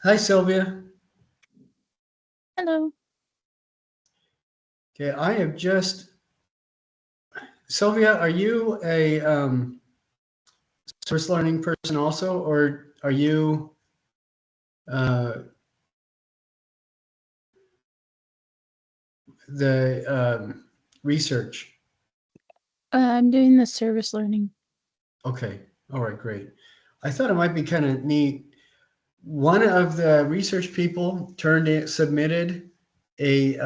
Hi, Sylvia. Hello. Okay, I have just Sylvia. Are you a source learning person also, or are you uh, the research? I'm doing the service learning. Okay, all right, great. I thought it might be kind of neat. One of the research people submitted a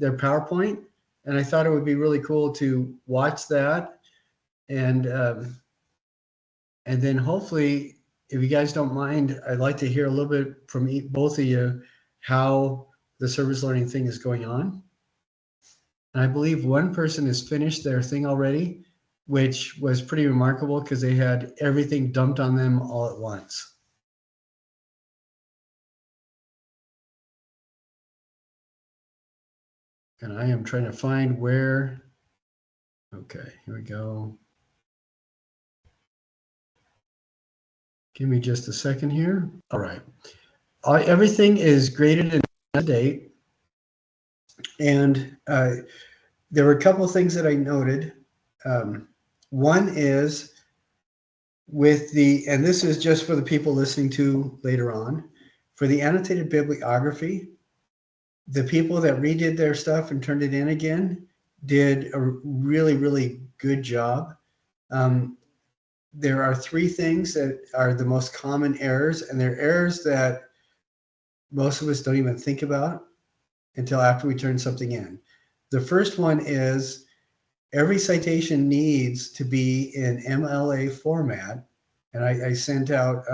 their PowerPoint, and I thought it would be really cool to watch that and and then hopefully, if you guys don't mind, I'd like to hear a little bit from both of you how the service learning thing is going on. And I believe one person has finished their thing already, which was pretty remarkable because they had everything dumped on them all at once. And I am trying to find where. Okay, here we go. Give me just a second here. All right. Everything is graded and up to date. And there were a couple of things that I noted. Um, One is with and this is just for the people listening to later on, for the annotated bibliography, the people that redid their stuff and turned it in again did a really, really good job. Um, there are three things that are the most common errors, and they're errors that most of us don't even think about until after we turn something in. The first one is every citation needs to be in MLA format. And I sent out,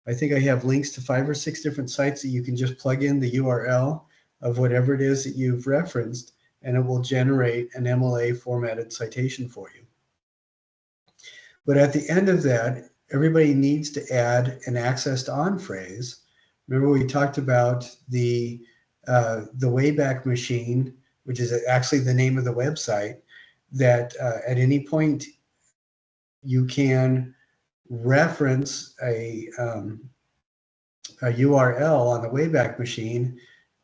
I think I have links to 5 or 6 different sites that you can just plug in the URL of whatever it is that you've referenced, and it will generate an MLA formatted citation for you. But at the end of that, everybody needs to add an accessed on phrase. Remember, we talked about the Wayback Machine, which is actually the name of the website, that at any point you can reference a URL on the Wayback Machine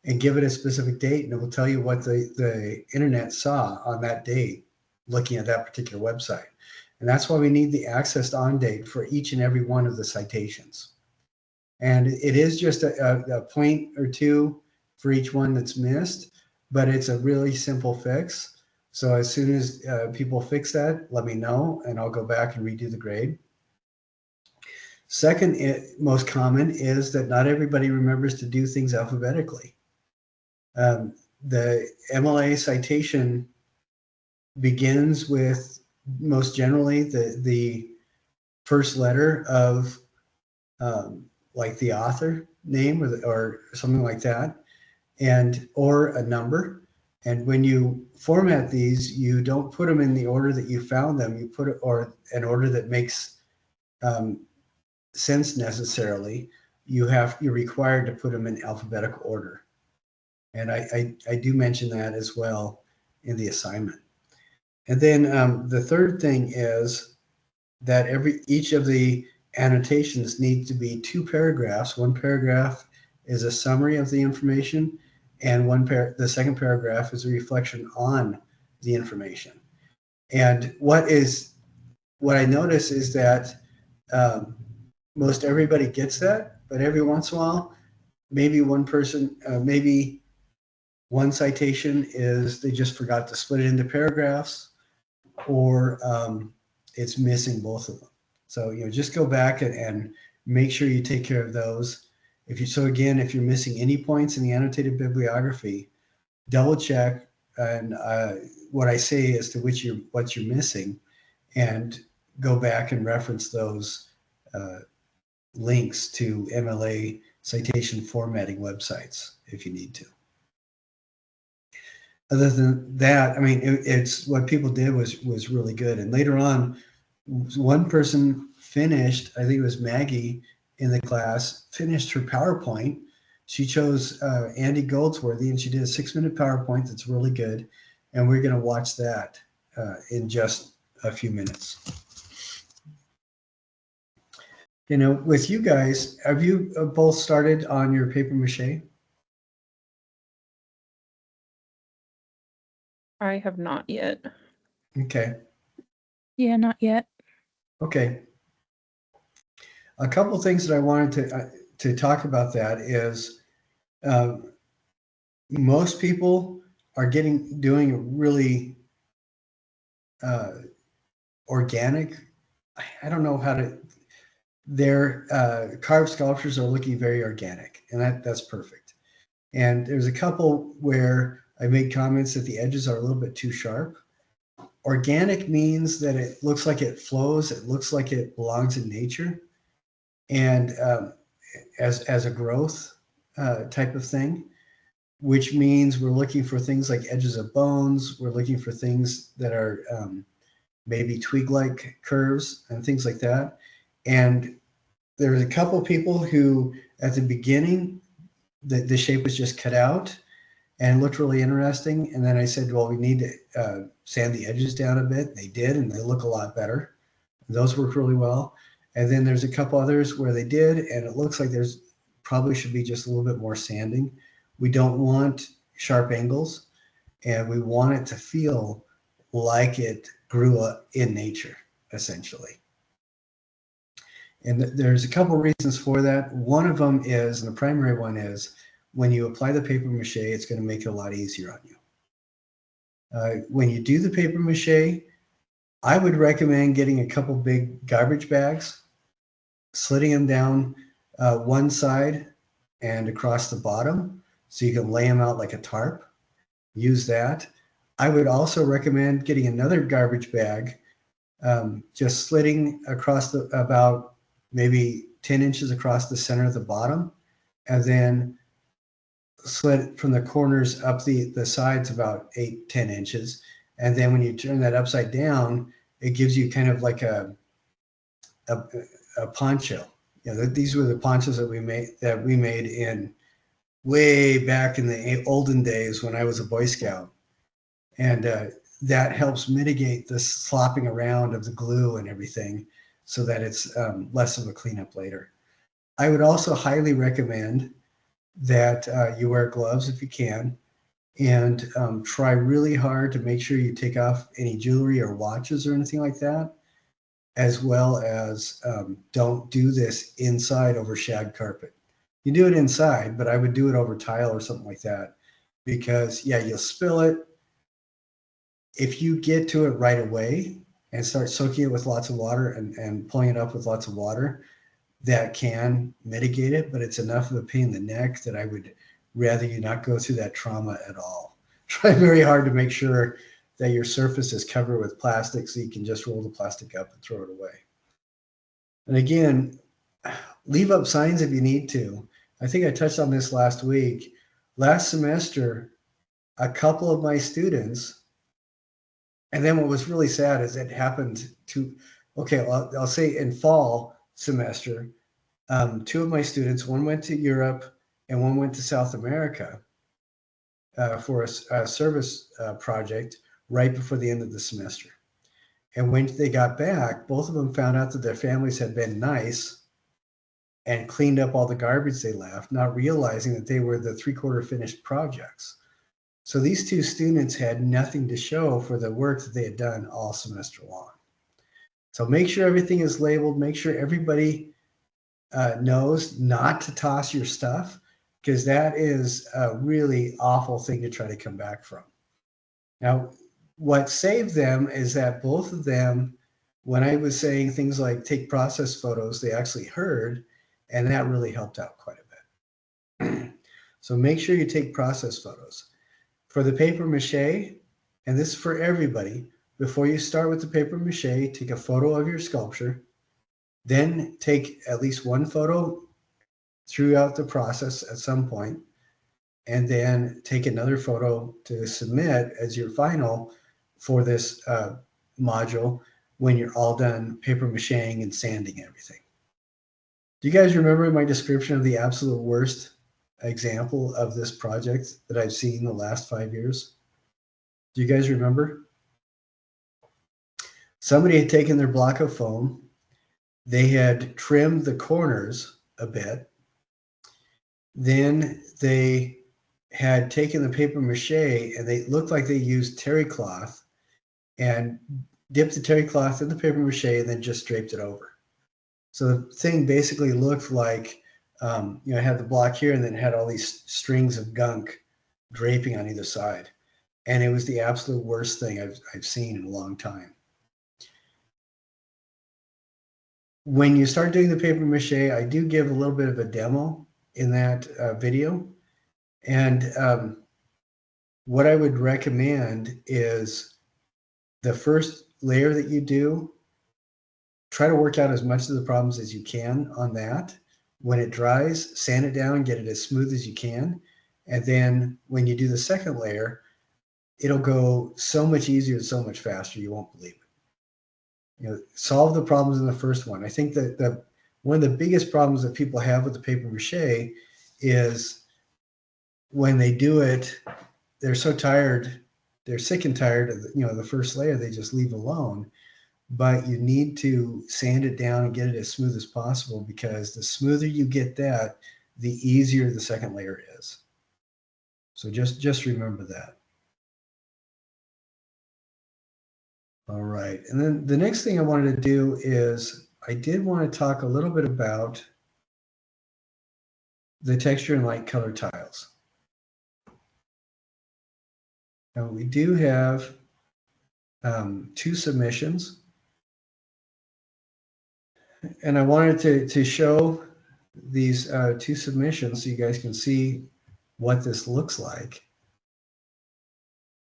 and give it a specific date, and it will tell you what the internet saw on that date looking at that particular website. And that's why we need the accessed on date for each and every one of the citations. And it is just a point or two for each one that's missed, but it's a really simple fix. So as soon as people fix that, let me know, and I'll go back and redo the grade. Second, most common is that not everybody remembers to do things alphabetically. The MLA citation begins with most generally the first letter of like the author name or something like that, and or a number. And when you format these, you don't put them in the order that you found them. You put it or an order that makes um, sense necessarily. You're required to put them in alphabetical order. And I do mention that as well in the assignment. And then the third thing is that each of the annotations needs to be 2 paragraphs. One paragraph is a summary of the information, and the second paragraph is a reflection on the information. And what I notice is that um, most everybody gets that, but every once in a while, maybe one person, maybe one citation is they just forgot to split it into paragraphs, or it's missing both of them. So just go back and make sure you take care of those. If you're missing any points in the annotated bibliography, double check and what I say as to what you're missing, and go back and reference those uh, links to MLA citation formatting websites if you need to. Other than that, I mean, it's what people did was really good. And later on, one person finished, I think it was Maggie in the class, finished her PowerPoint. She chose Andy Goldsworthy, and she did a 6-minute PowerPoint that's really good. And we're going to watch that in just a few minutes. You know, with you guys, have you both started on your paper mache? I have not yet. Okay. Yeah, not yet. Okay. A couple things that I wanted to talk about that is uh, most people are doing a really uh, organic. I don't know how to. Their carved sculptures are looking very organic, and that's perfect. And there's a couple where I made comments that the edges are a little bit too sharp. Organic means that it looks like it flows. It looks like it belongs in nature, and as a growth type of thing, which means we're looking for things like edges of bones. We're looking for things that are maybe twig-like curves and things like that. And there's a couple people who, at the beginning, the shape was just cut out and looked really interesting. And then I said, well, we need to sand the edges down a bit. They did, and they look a lot better. Those worked really well. And then there's a couple others where they did, and it looks like there's probably should be just a little bit more sanding. We don't want sharp angles, and we want it to feel like it grew up in nature, essentially. And there's a couple reasons for that. One of them is, and the primary one is, when you apply the paper mache, it's going to make it a lot easier on you. When you do the paper mache, I would recommend getting a couple big garbage bags, slitting them down one side and across the bottom so you can lay them out like a tarp. Use that. I would also recommend getting another garbage bag, just slitting across about maybe 10 inches across the center of the bottom, and then slit from the corners up the sides about 8-10 inches. And then when you turn that upside down, it gives you kind of like a poncho. You know, these were the ponchos that we made in way back in the olden days when I was a Boy Scout. And that helps mitigate the slopping around of the glue and everything so that it's less of a cleanup later. I would also highly recommend that you wear gloves if you can, and try really hard to make sure you take off any jewelry or watches or anything like that, as well as don't do this inside over shag carpet. You do it inside, but I would do it over tile or something like that, because yeah, you'll spill it. If you get to it right away and start soaking it with lots of water and pulling it up with lots of water, that can mitigate it, but it's enough of a pain in the neck that I would rather you not go through that trauma at all. Try very hard to make sure that your surface is covered with plastic so you can just roll the plastic up and throw it away. And again, leave up signs if you need to. I think I touched on this last week. Last semester, a couple of my students, and then what was really sad is it happened I'll say in fall semester, two of my students, one went to Europe and one went to South America for a service project right before the end of the semester. And when they got back, both of them found out that their families had been nice and cleaned up all the garbage they left, not realizing that they were the 3/4 finished projects. So these two students had nothing to show for the work that they had done all semester long. So make sure everything is labeled. Make sure everybody knows not to toss your stuff, because that is a really awful thing to try to come back from. Now, what saved them is that both of them, when I was saying things like take process photos, they actually heard, and that really helped out quite a bit. So make sure you take process photos. For the paper mache, and this is for everybody, before you start with the paper mache, take a photo of your sculpture, then take at least one photo throughout the process at some point, and then take another photo to submit as your final for this module when you're all done paper macheing and sanding everything. Do you guys remember my description of the absolute worst example of this project that I've seen the last 5 years? Do you guys remember? Somebody had taken their block of foam, they had trimmed the corners a bit. Then they had taken the paper mache and they looked like they used terry cloth and dipped the terry cloth in the paper mache and then just draped it over. So the thing basically looked like, you know, it had the block here and then it had all these strings of gunk draping on either side. And it was the absolute worst thing I've seen in a long time. When you start doing the paper mache, I do give a little bit of a demo in that video. And what I would recommend is the first layer that you do, try to work out as much of the problems as you can on that. When it dries, sand it down, get it as smooth as you can. And then when you do the second layer, it'll go so much easier and so much faster, you won't believe it. You know, solve the problems in the first one. I think that one of the biggest problems that people have with the paper mache is when they do it, they're so tired, they're sick and tired of the first layer, they just leave alone. But you need to sand it down and get it as smooth as possible, because the smoother you get that, the easier the second layer is. So just remember that. All right, and then the next thing I wanted to do is I did want to talk a little bit about the texture and light color tiles. Now we do have 2 submissions, and I wanted to show these 2 submissions so you guys can see what this looks like.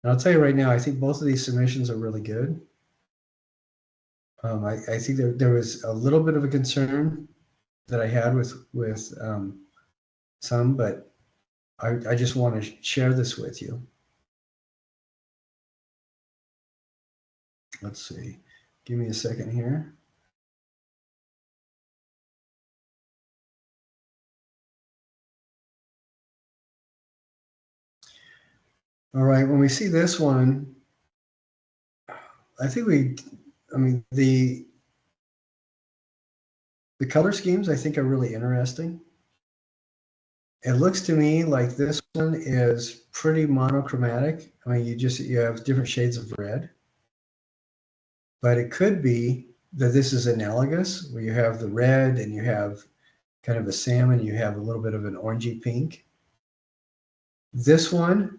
And I'll tell you right now, I think both of these submissions are really good. I think there was a little bit of a concern that I had with some, but I just want to share this with you. Let's see. Give me a second here. All right, when we see this one, I think the color schemes I think are really interesting. It looks to me like this one is pretty monochromatic. I mean, you have different shades of red, but it could be that this is analogous, where you have the red and you have kind of a salmon, you have a little bit of an orangey pink. This one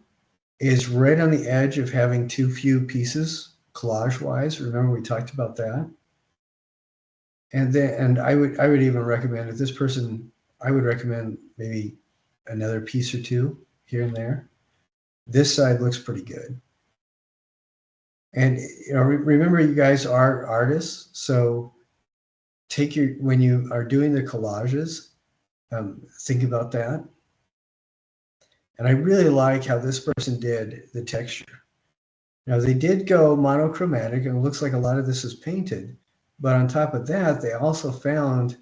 is right on the edge of having too few pieces collage-wise. Remember we talked about that? And I would even recommend, if this person, I would recommend maybe another piece or two here and there. This side looks pretty good. And remember, you guys are artists, so when you are doing the collages, think about that. And I really like how this person did the texture. Now they did go monochromatic, and it looks like a lot of this is painted, but on top of that, they also found,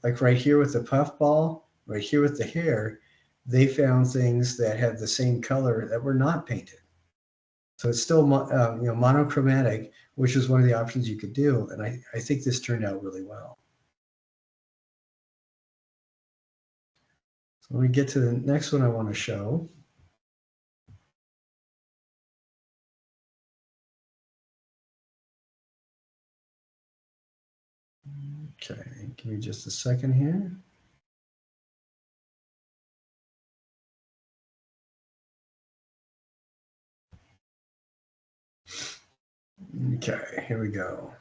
like right here with the puffball, right here with the hair, they found things that had the same color that were not painted. So it's still monochromatic, which is one of the options you could do, and I think this turned out really well. So when we get to the next one I want to show. Okay, give me just a second here. Okay, here we go.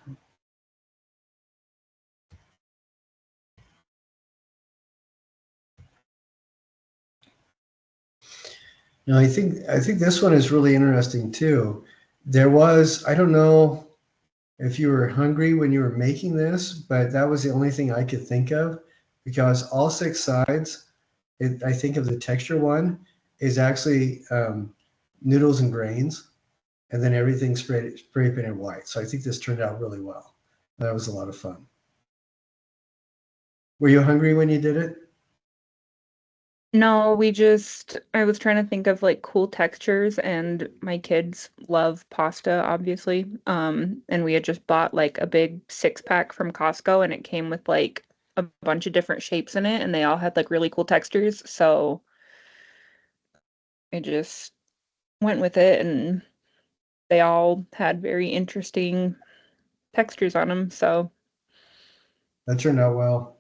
Now I think this one is really interesting too. There was, I don't know if you were hungry when you were making this, but that was the only thing I could think of, because all 6 sides, I think of the texture one, is actually noodles and grains, and then everything spray painted white. So I think this turned out really well. That was a lot of fun. Were you hungry when you did it? No, I was trying to think of like cool textures, and my kids love pasta, obviously. And we had just bought like a big 6-pack from Costco, and it came with like a bunch of different shapes in it, and they all had like really cool textures. So I just went with it, and they all had very interesting textures on them. So That turned out well.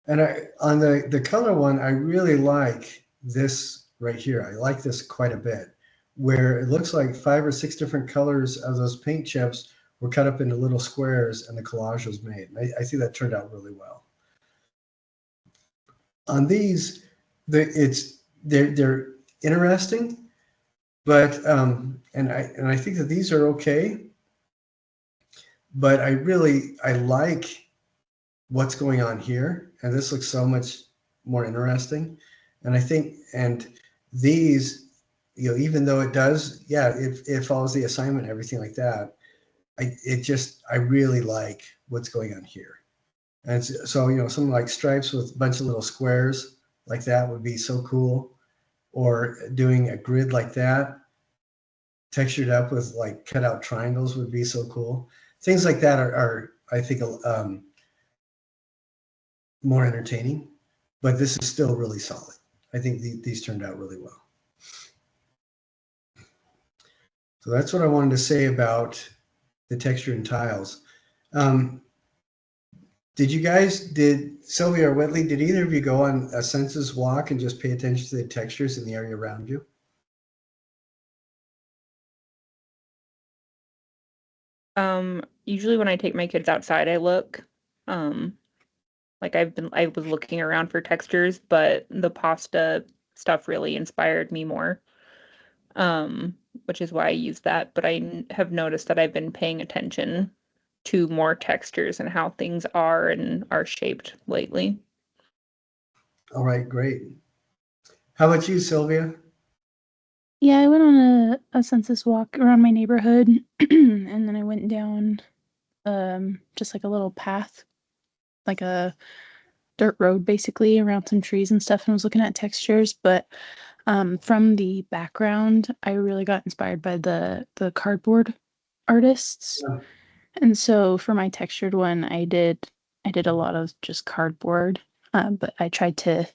And on the color one, I really like this right here. I like this quite a bit, where it looks like 5 or 6 different colors of those paint chips were cut up into little squares and the collage was made. And I think that turned out really well. On these, they're interesting, but and I think that these are okay, but I like what's going on here, and this looks so much more interesting. And I think, and these, even though it does, yeah, it follows the assignment and everything like that, I really like what's going on here. And so, something like stripes with a bunch of little squares like that would be so cool. Or doing a grid like that, textured up with like cut out triangles would be so cool. Things like that are I think, more entertaining, but this is still really solid. I think these turned out really well. So that's what I wanted to say about the texture and tiles. Did Sylvia or Whitley, did either of you go on a census walk and just pay attention to the textures in the area around you? usually when I take my kids outside, I look. Um, like I was looking around for textures, but the pasta stuff really inspired me more. Um, which is why I use that. But have noticed that I've been paying attention to more textures and how things are and are shaped lately. All right, great. How about you, Sylvia? Yeah, I went on a census walk around my neighborhood, and then I went down just like a little path, like a dirt road basically around some trees and stuff, and was looking at textures. But from the background, I really got inspired by the cardboard artists. Yeah. And so for my textured one, I did a lot of just cardboard, but I tried to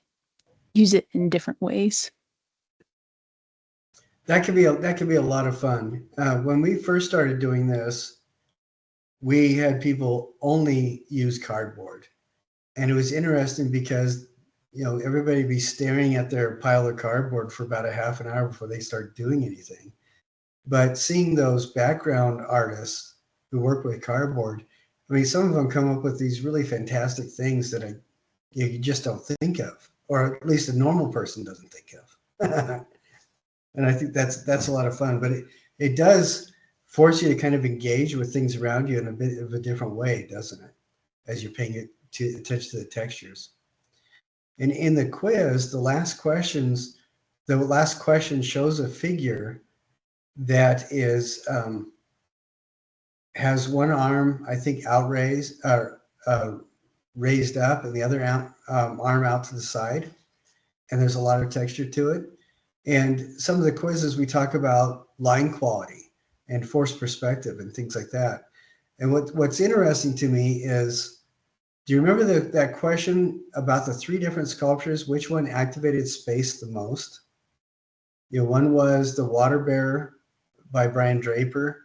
use it in different ways. That could be a lot of fun. When we first started doing this, we had people only use cardboard, and it was interesting because everybody be staring at their pile of cardboard for about a half an hour before they start doing anything. But seeing those background artists who work with cardboard, I mean, some of them come up with these really fantastic things that you just don't think of, or at least a normal person doesn't think of. And I think that's a lot of fun. But it does force you to kind of engage with things around you in a bit of a different way, doesn't it? As you're paying attention to the textures. And in the quiz, the last question shows a figure that is has one arm, I think, outraised or raised up, and the other arm out to the side. And there's a lot of texture to it. And some of the quizzes we talk about line quality and forced perspective and things like that. And what's interesting to me is, do you remember that question about the 3 different sculptures? Which one activated space the most? One was the Water Bear by Brian Draper,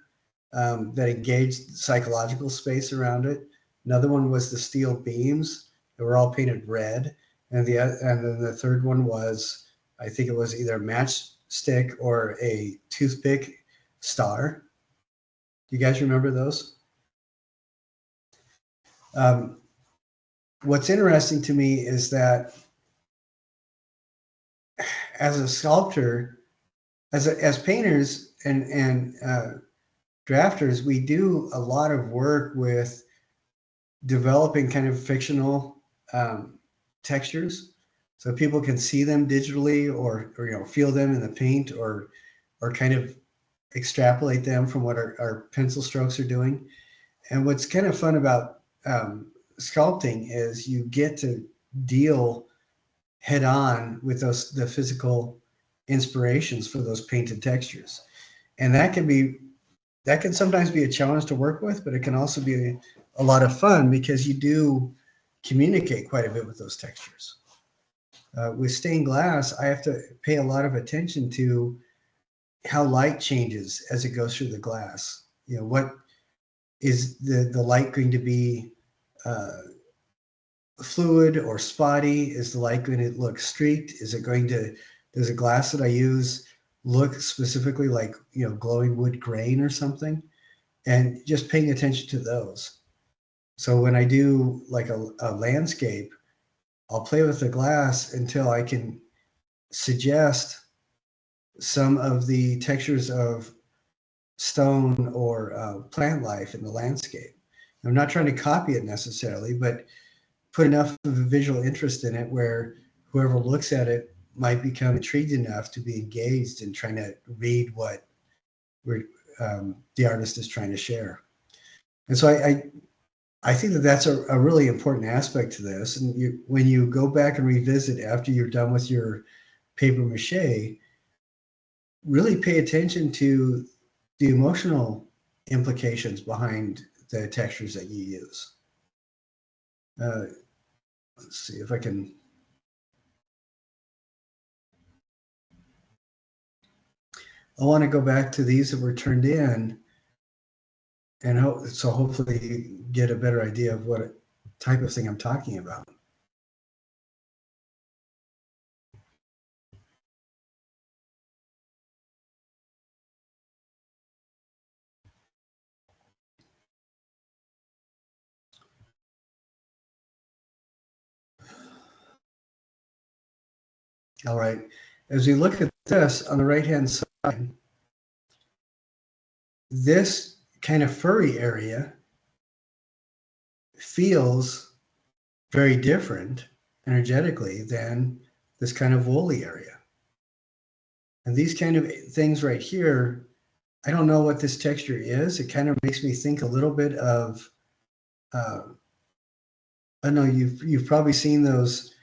that engaged psychological space around it. Another one was the steel beams that were all painted red, and then the third one was, I think it was either a matchstick or a toothpick star. Do you guys remember those? What's interesting to me is that as a sculptor, as painters and drafters, we do a lot of work with developing kind of fictional textures, so people can see them digitally, or feel them in the paint, or kind of extrapolate them from what our pencil strokes are doing. And what's kind of fun about sculpting is you get to deal head on with the physical inspirations for those painted textures. And that can sometimes be a challenge to work with, but it can also be a lot of fun because you do communicate quite a bit with those textures. With stained glass, I have to pay a lot of attention to how light changes as it goes through the glass. What is the light going to be fluid or spotty? Is the light going to look streaked? Does a glass that I use look specifically like, glowing wood grain or something? And just paying attention to those. So when I do like a landscape, I'll play with the glass until I can suggest some of the textures of stone or plant life in the landscape. I'm not trying to copy it necessarily, but put enough of a visual interest in it where whoever looks at it might become intrigued enough to be engaged in trying to read what the artist is trying to share. And so I think that that's a really important aspect to this. And when you go back and revisit after you're done with your paper mache, really pay attention to the emotional implications behind the textures that you use. Let's see if I can. I want to go back to these that were turned in, and hopefully get a better idea of what type of thing I'm talking about. All right, as we look at this on the right-hand side, this kind of furry area feels very different energetically than this kind of woolly area. And these kind of things right here, I don't know what this texture is. It kind of makes me think a little bit of, I don't know, you've probably seen those.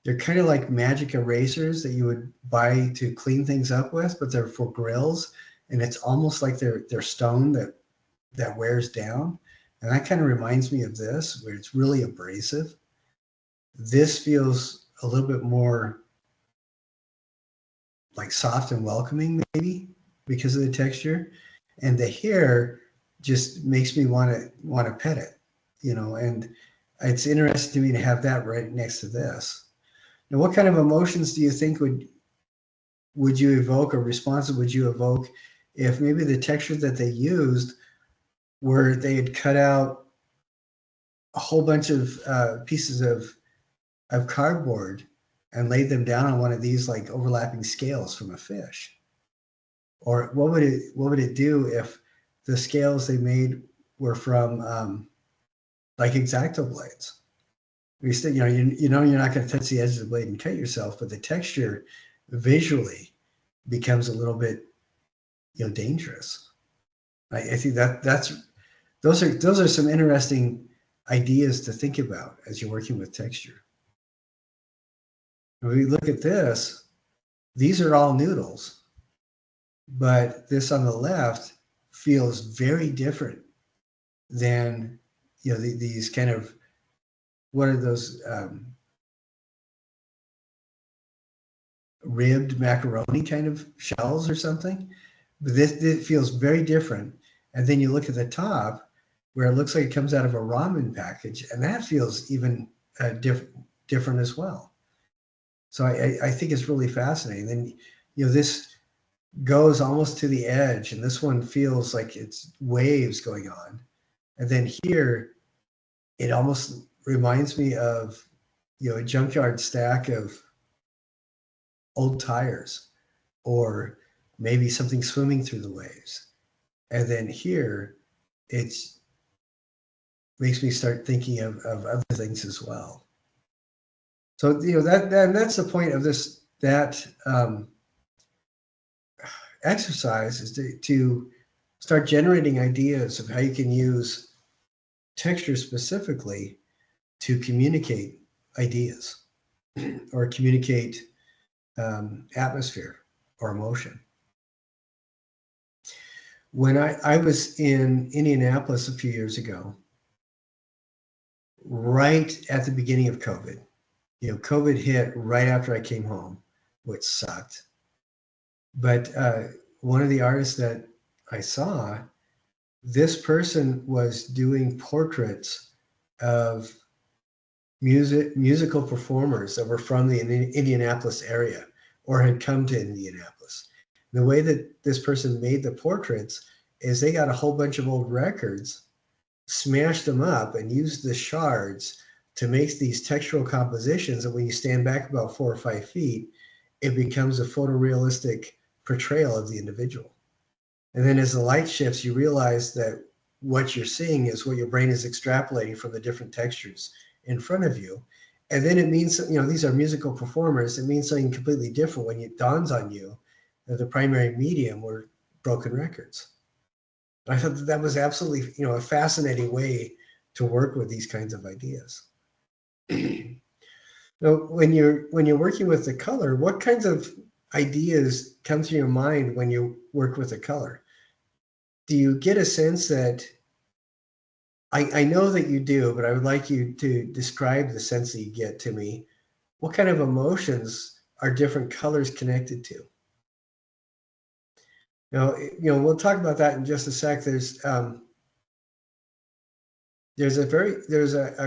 They're kind of like magic erasers that you would buy to clean things up with, but they're for grills, and it's almost like they're stone that wears down. And that kind of reminds me of this, where it's really abrasive. This feels a little bit more like soft and welcoming, maybe because of the texture. And the hair just makes me want to pet it, and it's interesting to me to have that right next to this. Now, what kind of emotions do you think would you evoke, or responses would you evoke if maybe the texture that they used where they had cut out a whole bunch of pieces of cardboard and laid them down on one of these like overlapping scales from a fish? Or what would it do if the scales they made were from like X-Acto blades? You're not going to touch the edge of the blade and cut yourself, but the texture visually becomes a little bit, dangerous. I think those are some interesting ideas to think about as you're working with texture. When we look at this, these are all noodles, but this on the left feels very different than, these kind of, what are those ribbed macaroni kind of shells or something? But this feels very different. And then you look at the top where it looks like it comes out of a ramen package, and that feels even different as well. So I think it's really fascinating. Then, this goes almost to the edge, and this one feels like it's waves going on. And then here, it almost reminds me of, a junkyard stack of old tires, or maybe something swimming through the waves. And then here, it's makes me start thinking of other things as well. So that's the point of that exercise, is to start generating ideas of how you can use texture specifically to communicate ideas. or communicate atmosphere or emotion. When I was in Indianapolis a few years ago, right at the beginning of COVID, COVID hit right after I came home, which sucked. But one of the artists that I saw, this person was doing portraits of musical performers that were from the Indianapolis area or had come to Indianapolis. The way that this person made the portraits is they got a whole bunch of old records, smashed them up, and used the shards to make these textural compositions. And when you stand back about 4 or 5 feet, it becomes a photorealistic portrayal of the individual. And then as the light shifts, you realize that what you're seeing is what your brain is extrapolating from the different textures in front of you. And then it means, these are musical performers. It means something completely different when it dawns on you that the primary medium were broken records. I thought that was absolutely, a fascinating way to work with these kinds of ideas. Now, when you're working with the color, what kinds of ideas come to your mind when you work with the color? Do you get a sense that, I know that you do, but I would like you to describe the sense that you get to me. What kind of emotions are different colors connected to? We'll talk about that in just a sec. There's a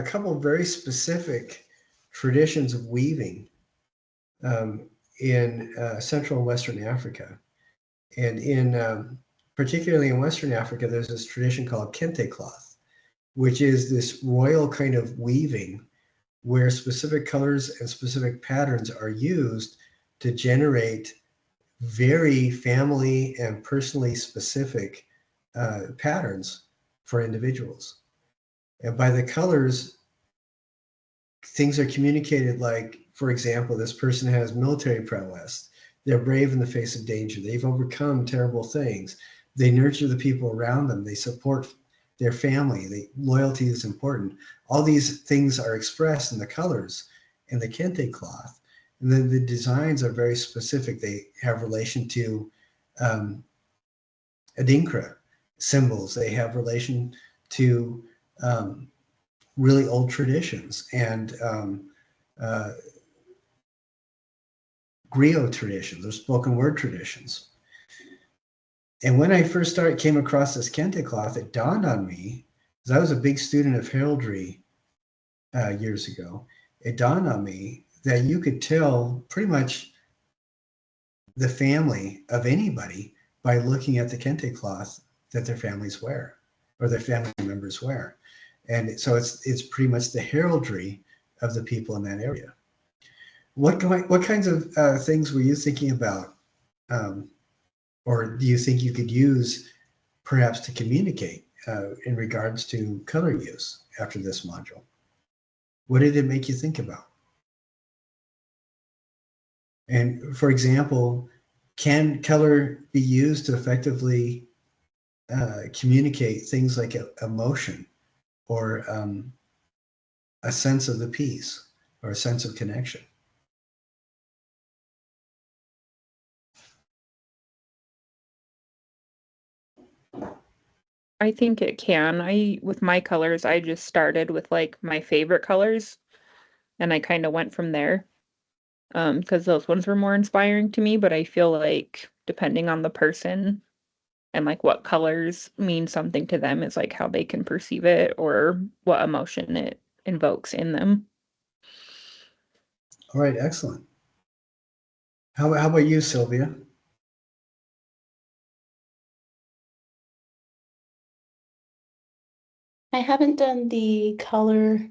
couple of very specific traditions of weaving in Central and Western Africa. And particularly in Western Africa, there's this tradition called kente cloth, which is this royal kind of weaving where specific colors and specific patterns are used to generate very family and personally specific patterns for individuals. And by the colors, things are communicated like, for example, this person has military prowess. They're brave in the face of danger. They've overcome terrible things. They nurture the people around them. They support their family. Loyalty is important. All these things are expressed in the colors in the kente cloth. And then the designs are very specific. They have relation to Adinkra symbols. They have relation to really old traditions and griot traditions or spoken word traditions. And when I first came across this kente cloth, it dawned on me, because I was a big student of heraldry years ago, it dawned on me that you could tell pretty much the family of anybody by looking at the kente cloth that their families wear or their family members wear. And so it's pretty much the heraldry of the people in that area. What kinds of things were you thinking about, or do you think you could use perhaps to communicate in regards to color use after this module? What did it make you think about? And for example, can color be used to effectively communicate things like emotion or a sense of the piece or a sense of connection? I think it can. With my colors, I just started with like my favorite colors and I kind of went from there. Because those ones were more inspiring to me, but I feel like depending on the person and like what colors mean something to them is like how they can perceive it or what emotion it invokes in them. All right, excellent. How about you, Sylvia? I haven't done the color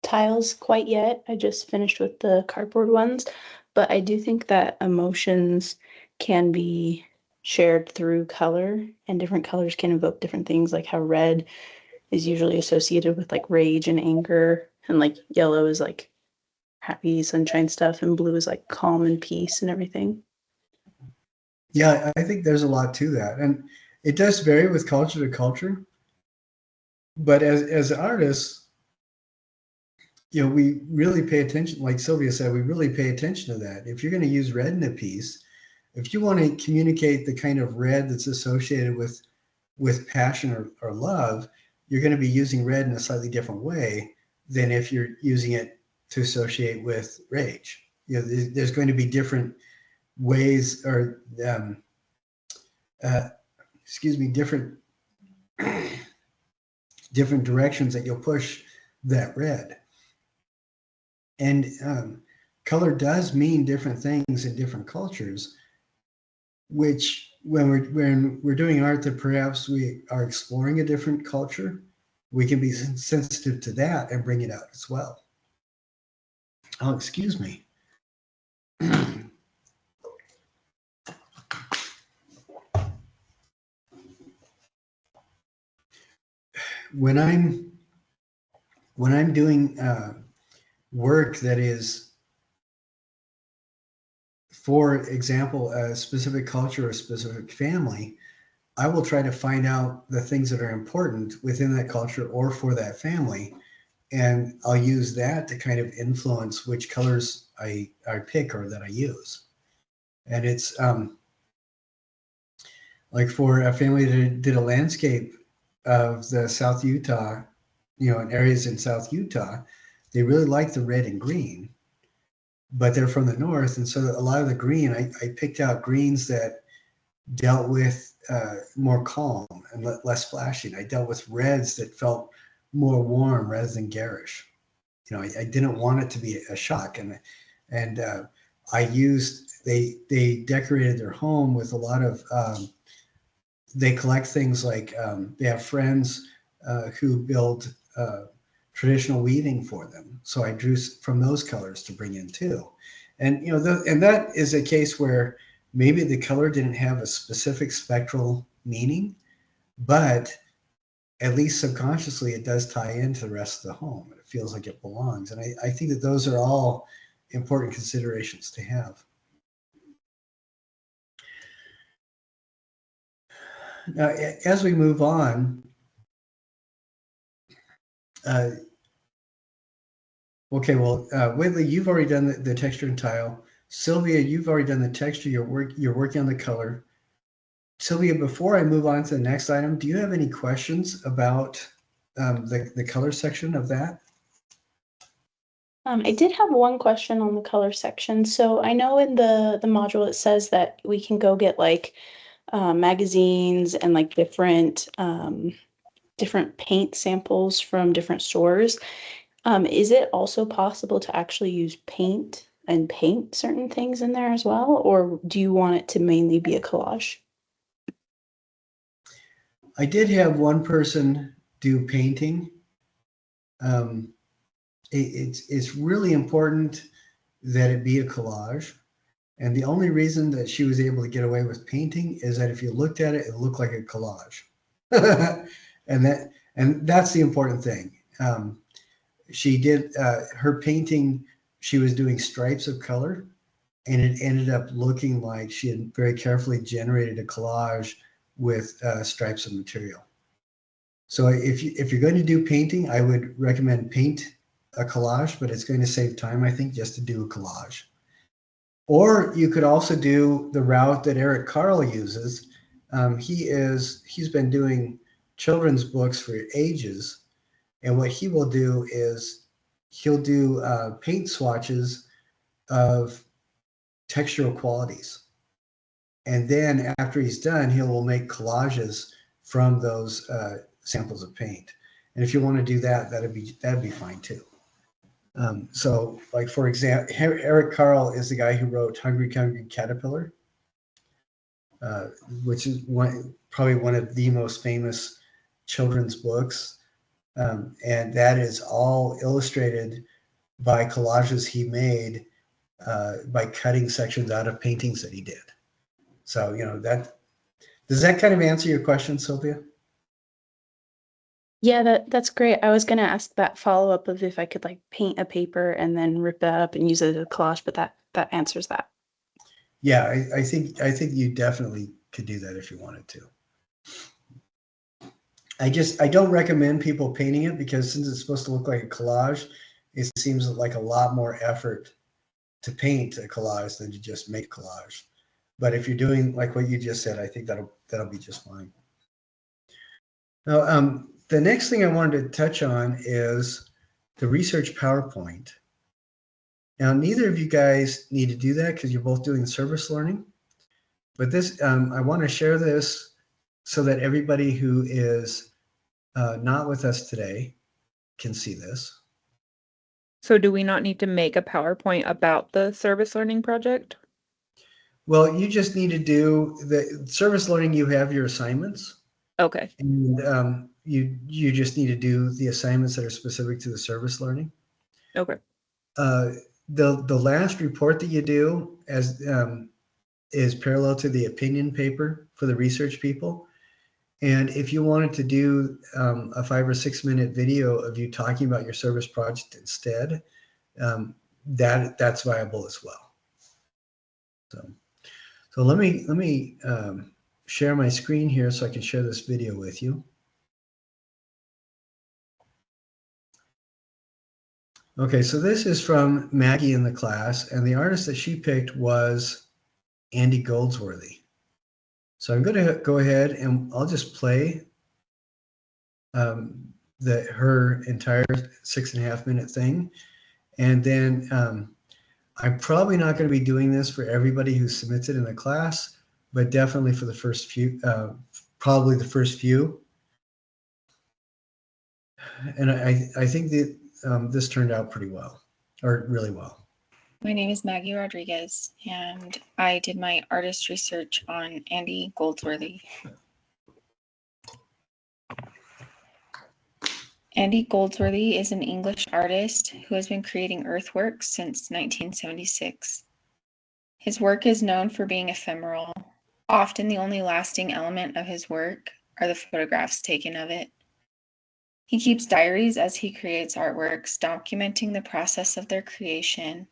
tiles quite yet. I just finished with the cardboard ones, but I do think that emotions can be shared through color, and different colors can evoke different things, like how red is usually associated with like rage and anger, and like yellow is like happy sunshine stuff, and blue is like calm and peace and everything. Yeah, I think there's a lot to that, and it does vary with culture to culture. But as artists, we really pay attention, like Sylvia said, we really pay attention to that. If you're going to use red in a piece, if you want to communicate the kind of red that's associated with passion or love, you're going to be using red in a slightly different way than if you're using it to associate with rage. There's going to be different ways or different different directions that you'll push that red. And color does mean different things in different cultures, which when we're doing art that perhaps we are exploring a different culture, we can be sensitive to that and bring it out as well. Oh, excuse me. When I'm doing work that is, for example, a specific culture or a specific family, I will try to find out the things that are important within that culture or for that family, and I'll use that to kind of influence which colors I pick or that I use. And it's like for a family that did a landscape of the South Utah, in areas in South Utah, they really like the red and green, but they're from the north, and so a lot of the green, I picked out greens that dealt with more calm and less flashing. I dealt with reds that felt more warm rather than garish. I didn't want it to be a shock, and I used, they decorated their home with a lot of they collect things like they have friends who build traditional weaving for them. So I drew from those colors to bring in too. And, and that is a case where maybe the color didn't have a specific spectral meaning, but at least subconsciously it does tie into the rest of the home. And it feels like it belongs. And I think that those are all important considerations to have. Now, as we move on, Whitley, you've already done the texture and tile. Sylvia, you've already done the texture. You're working on the color. Sylvia, before I move on to the next item, do you have any questions about the color section of that? I did have one question on the color section. So I know in the module it says that we can go get like magazines and like different paint samples from different stores. Is it also possible to actually use paint and paint certain things in there as well? Or do you want it to mainly be a collage? I did have one person do painting. It's really important that it be a collage. And the only reason that she was able to get away with painting is that if you looked at it, it looked like a collage. and that's the important thing. She did her painting, she was doing stripes of color, and it ended up looking like she had very carefully generated a collage with stripes of material. So if you're going to do painting, I would recommend paint a collage, but it's going to save time, I think, just to do a collage. Or you could also do the route that Eric Carle uses. He's been doing children's books for ages, and what he will do is he'll do paint swatches of textural qualities, and then after he's done, he will make collages from those samples of paint. And if you want to do that, that'd be fine too. So, like for example, Eric Carle is the guy who wrote Hungry Hungry Caterpillar, which is probably one of the most famous children's books, and that is all illustrated by collages he made by cutting sections out of paintings that he did. So, does that kind of answer your question, Sylvia? Yeah, that's great. I was gonna ask that follow-up of if I could like paint a paper and then rip that up and use it as a collage, but that answers that. Yeah, I think you definitely could do that if you wanted to. I don't recommend people painting it because since it's supposed to look like a collage, it seems like a lot more effort to paint a collage than to just make a collage. But if you're doing like what you just said, I think that'll be just fine. Now, the next thing I wanted to touch on is the research PowerPoint. Now, neither of you guys need to do that because you're both doing service learning. But this, I want to share this so that everybody who is not with us today can see this. So do we not need to make a PowerPoint about the service learning project? Well, you just need to do the service learning. You have your assignments. Okay. And you just need to do the assignments that are specific to the service learning. Okay. The last report that you do as is parallel to the opinion paper for the research people. And if you wanted to do a 5 or 6 minute video of you talking about your service project instead, that's viable as well. So let me share my screen here so I can share this video with you. Okay, so this is from Maggie in the class, and the artist that she picked was Andy Goldsworthy. So I'm going to go ahead and I'll just play her entire 6.5 minute thing. And then I'm probably not going to be doing this for everybody who submits it in the class, but definitely for the first few, probably the first few. And I think that this turned out pretty well, or really well. My name is Maggie Rodriguez, and I did my artist research on Andy Goldsworthy. Andy Goldsworthy is an English artist who has been creating earthworks since 1976. His work is known for being ephemeral. Often the only lasting element of his work are the photographs taken of it. He keeps diaries as he creates artworks, documenting the process of their creation.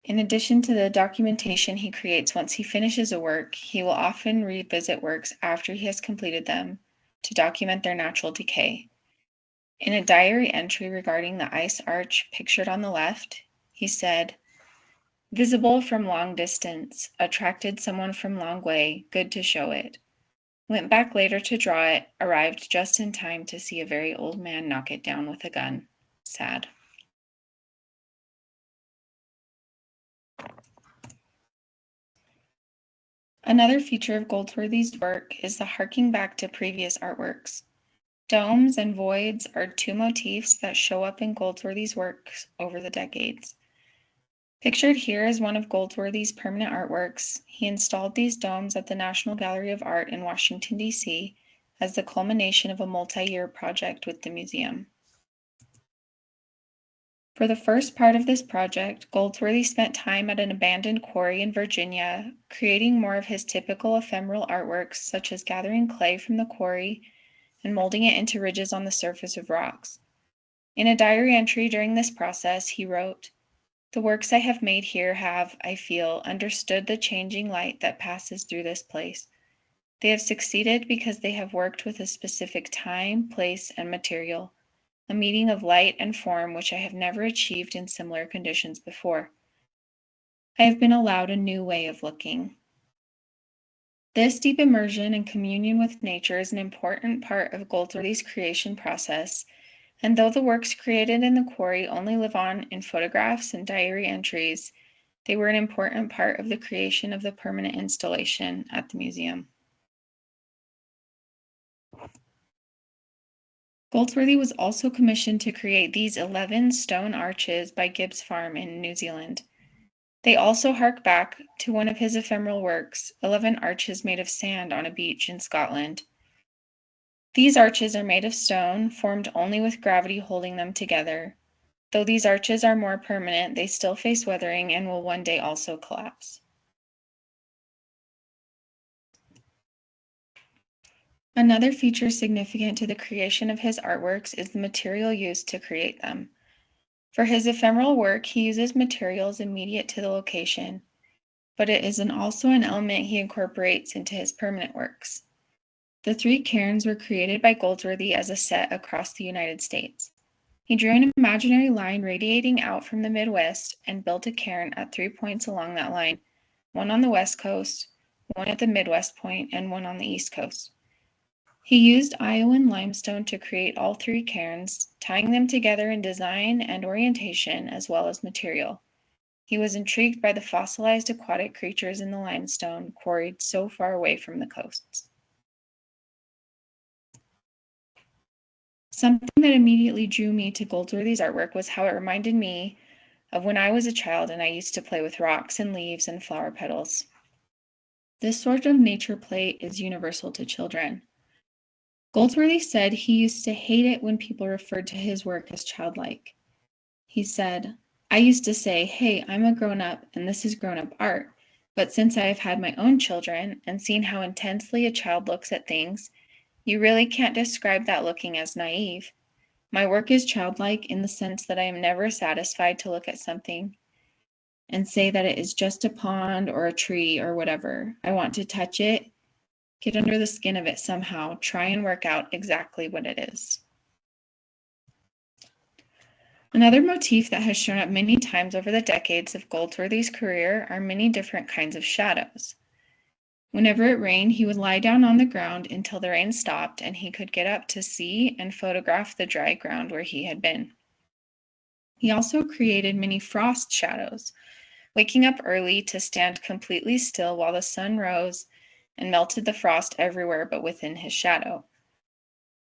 In addition to the documentation he creates once he finishes a work, he will often revisit works after he has completed them to document their natural decay. In a diary entry regarding the ice arch pictured on the left, he said, "Visible from long distance, attracted someone from long way, good to show it. Went back later to draw it, arrived just in time to see a very old man knock it down with a gun. Sad." Another feature of Goldsworthy's work is the harking back to previous artworks. Domes and voids are two motifs that show up in Goldsworthy's works over the decades. Pictured here is one of Goldsworthy's permanent artworks. He installed these domes at the National Gallery of Art in Washington, D.C., as the culmination of a multi-year project with the museum. For the first part of this project, Goldsworthy spent time at an abandoned quarry in Virginia, creating more of his typical ephemeral artworks, such as gathering clay from the quarry and molding it into ridges on the surface of rocks. In a diary entry during this process, he wrote, "The works I have made here have, I feel, understood the changing light that passes through this place. They have succeeded because they have worked with a specific time, place, and material, a meeting of light and form which I have never achieved in similar conditions before. I have been allowed a new way of looking." This deep immersion and communion with nature is an important part of Goldsworthy's creation process, and though the works created in the quarry only live on in photographs and diary entries, they were an important part of the creation of the permanent installation at the museum. Goldsworthy was also commissioned to create these 11 stone arches by Gibbs Farm in New Zealand. They also hark back to one of his ephemeral works, 11 arches made of sand on a beach in Scotland. These arches are made of stone, formed only with gravity holding them together. Though these arches are more permanent, they still face weathering and will one day also collapse. Another feature significant to the creation of his artworks is the material used to create them. For his ephemeral work, he uses materials immediate to the location, but it is also an element he incorporates into his permanent works. The 3 cairns were created by Goldsworthy as a set across the United States. He drew an imaginary line radiating out from the Midwest and built a cairn at 3 points along that line, one on the west coast, one at the Midwest point, and one on the east coast. He used Iowan limestone to create all 3 cairns, tying them together in design and orientation as well as material. He was intrigued by the fossilized aquatic creatures in the limestone quarried so far away from the coasts. Something that immediately drew me to Goldsworthy's artwork was how it reminded me of when I was a child and I used to play with rocks and leaves and flower petals. This sort of nature play is universal to children. Goldsworthy said he used to hate it when people referred to his work as childlike. He said, "I used to say, hey, I'm a grown-up and this is grown-up art, but since I have had my own children and seen how intensely a child looks at things, you really can't describe that looking as naive. My work is childlike in the sense that I am never satisfied to look at something and say that it is just a pond or a tree or whatever. I want to touch it, get under the skin of it somehow, try and work out exactly what it is." Another motif that has shown up many times over the decades of Goldsworthy's career are many different kinds of shadows. Whenever it rained, he would lie down on the ground until the rain stopped and he could get up to see and photograph the dry ground where he had been. He also created many frost shadows, waking up early to stand completely still while the sun rose and melted the frost everywhere but within his shadow.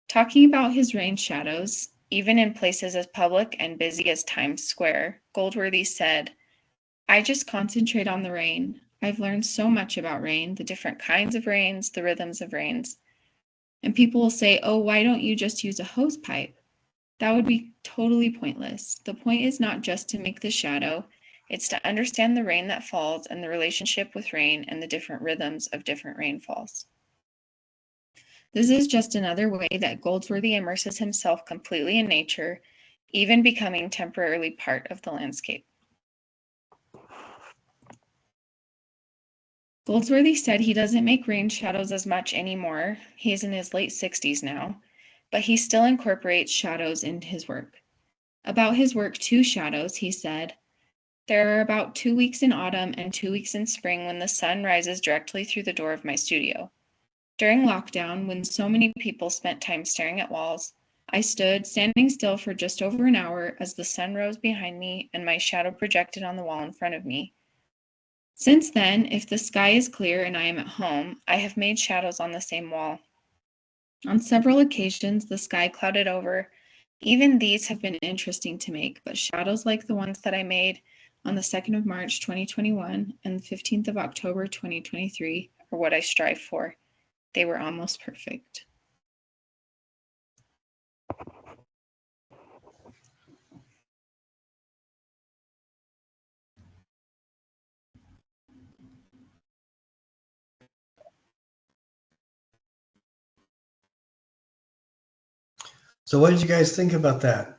Talking about his rain shadows, even in places as public and busy as Times Square, Goldsworthy said, "I just concentrate on the rain. I've learned so much about rain, the different kinds of rains, the rhythms of rains. And people will say, oh, why don't you just use a hose pipe? That would be totally pointless. The point is not just to make the shadow, it's to understand the rain that falls and the relationship with rain and the different rhythms of different rainfalls." This is just another way that Goldsworthy immerses himself completely in nature, even becoming temporarily part of the landscape. Goldsworthy said he doesn't make rain shadows as much anymore. He is in his late 60s now, but he still incorporates shadows into his work. About his work, Two Shadows, he said, "There are about 2 weeks in autumn and 2 weeks in spring when the sun rises directly through the door of my studio. During lockdown, when so many people spent time staring at walls, I stood standing still for just over an hour as the sun rose behind me and my shadow projected on the wall in front of me. Since then, if the sky is clear and I am at home, I have made shadows on the same wall. On several occasions, the sky clouded over. Even these have been interesting to make, but shadows like the ones that I made on the 2nd of March 2021 and the 15th of October 2023 are what I strive for. They were almost perfect." So what did you guys think about that?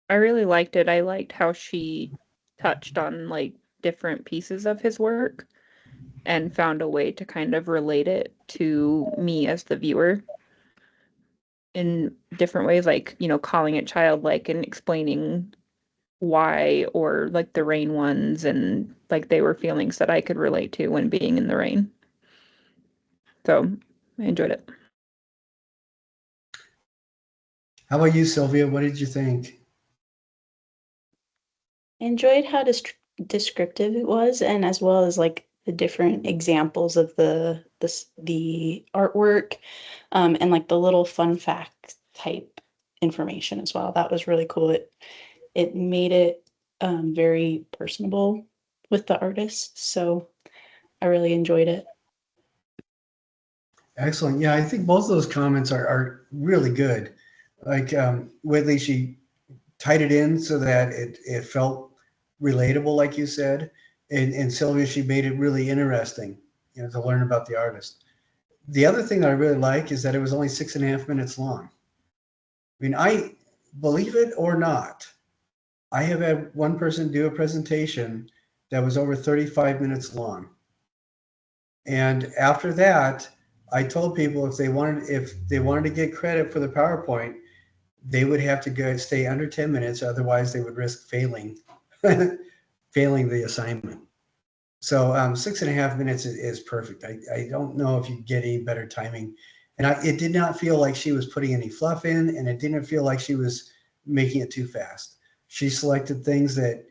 I really liked it. I liked how she touched on like different pieces of his work and found a way to kind of relate it to me as the viewer in different ways, like, calling it childlike and explaining why, or like the rain ones, and like they were feelings that I could relate to when being in the rain. So I enjoyed it. How about you, Sylvia? What did you think? I enjoyed how descriptive it was, and as well as like the different examples of the artwork, and like the little fun fact type information as well. That was really cool. It made it very personable with the artist, so I really enjoyed it. Excellent. Yeah, I think both of those comments are really good. Like Whitley, she tied it in so that it felt relatable, like you said. And Sylvia, she made it really interesting, to learn about the artist. The other thing that I really like is that it was only 6.5 minutes long. I mean, I believe it or not, I have had one person do a presentation that was over 35 minutes long. And after that, I told people if they wanted to get credit for the PowerPoint, they would have to stay under 10 minutes. Otherwise they would risk failing the assignment. So 6.5 minutes is perfect. I don't know if you get any better timing. And it did not feel like she was putting any fluff in, and it didn't feel like she was making it too fast. She selected things that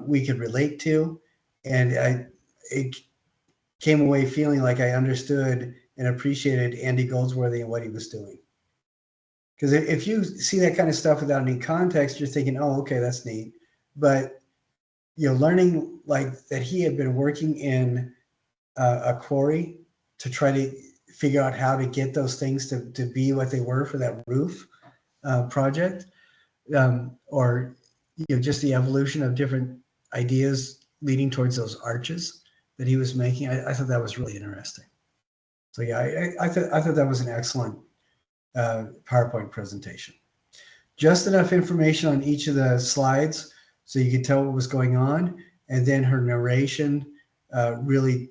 we could relate to, and it came away feeling like I understood and appreciated Andy Goldsworthy and what he was doing. Because if you see that kind of stuff without any context, you're thinking, oh, okay, that's neat. But learning like that he had been working in a quarry to try to figure out how to get those things to be what they were for that roof project, or just the evolution of different ideas leading towards those arches that he was making. I thought that was really interesting. So yeah, I thought that was an excellent PowerPoint presentation. Just enough information on each of the slides so you could tell what was going on, and then her narration really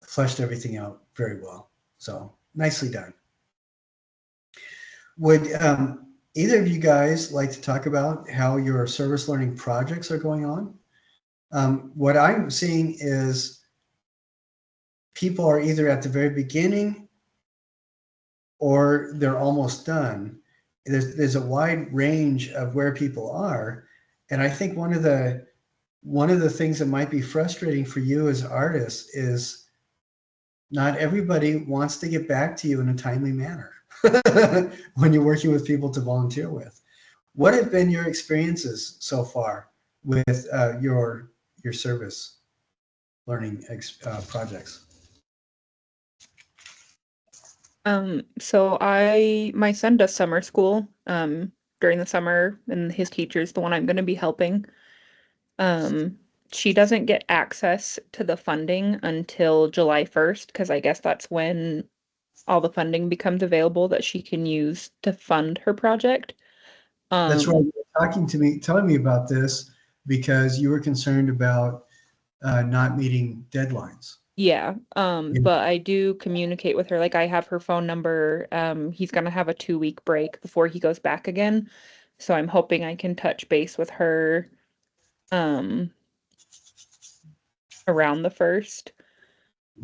fleshed everything out very well. So nicely done. Would either of you guys like to talk about how your service learning projects are going on? What I'm seeing is people are either at the very beginning or they're almost done. There's a wide range of where people are, and I think one of the things that might be frustrating for you as artists is not everybody wants to get back to you in a timely manner when you're working with people to volunteer with. What have been your experiences so far with your service learning projects? So my son does summer school during the summer, and his teacher's the one I'm going to be helping. She doesn't get access to the funding until July 1st, because I guess that's when all the funding becomes available that she can use to fund her project. That's right. You were telling me about this because you were concerned about not meeting deadlines. Yeah. But I do communicate with her. Like, I have her phone number. He's gonna have a 2-week break before he goes back again. So I'm hoping I can touch base with her around the 1st.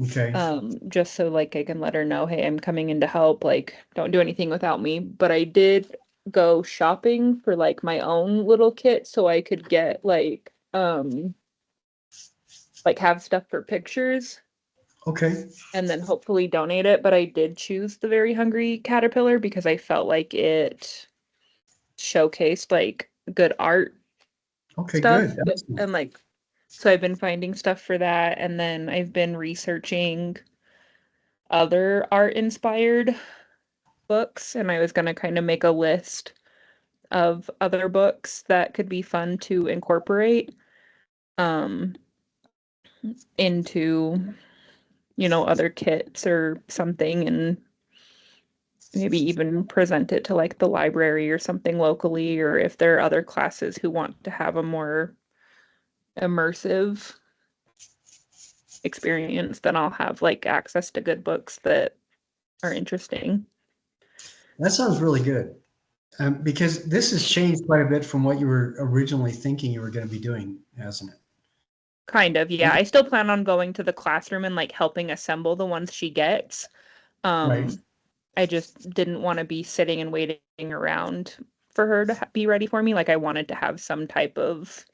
Okay. Just so like I can let her know, hey, I'm coming in to help. Like, don't do anything without me. But I did go shopping for like my own little kit so I could get like have stuff for pictures. Okay. And then hopefully donate it. But I did choose the Very Hungry Caterpillar because I felt like it showcased like good art Okay, stuff. good. Excellent. And like, so I've been finding stuff for that. And then I've been researching other art inspired books. And I was going to kind of make a list of other books that could be fun to incorporate into, other kits or something, and maybe even present it to like the library or something locally, or if there are other classes who want to have a more immersive experience, then I'll have like access to good books that are interesting. That sounds really good. Because this has changed quite a bit from what you were originally thinking you were going to be doing, hasn't it? Kind of, yeah. I still plan on going to the classroom and like helping assemble the ones she gets. Right. I just didn't want to be sitting and waiting around for her to be ready for me. Like, I wanted to have some type of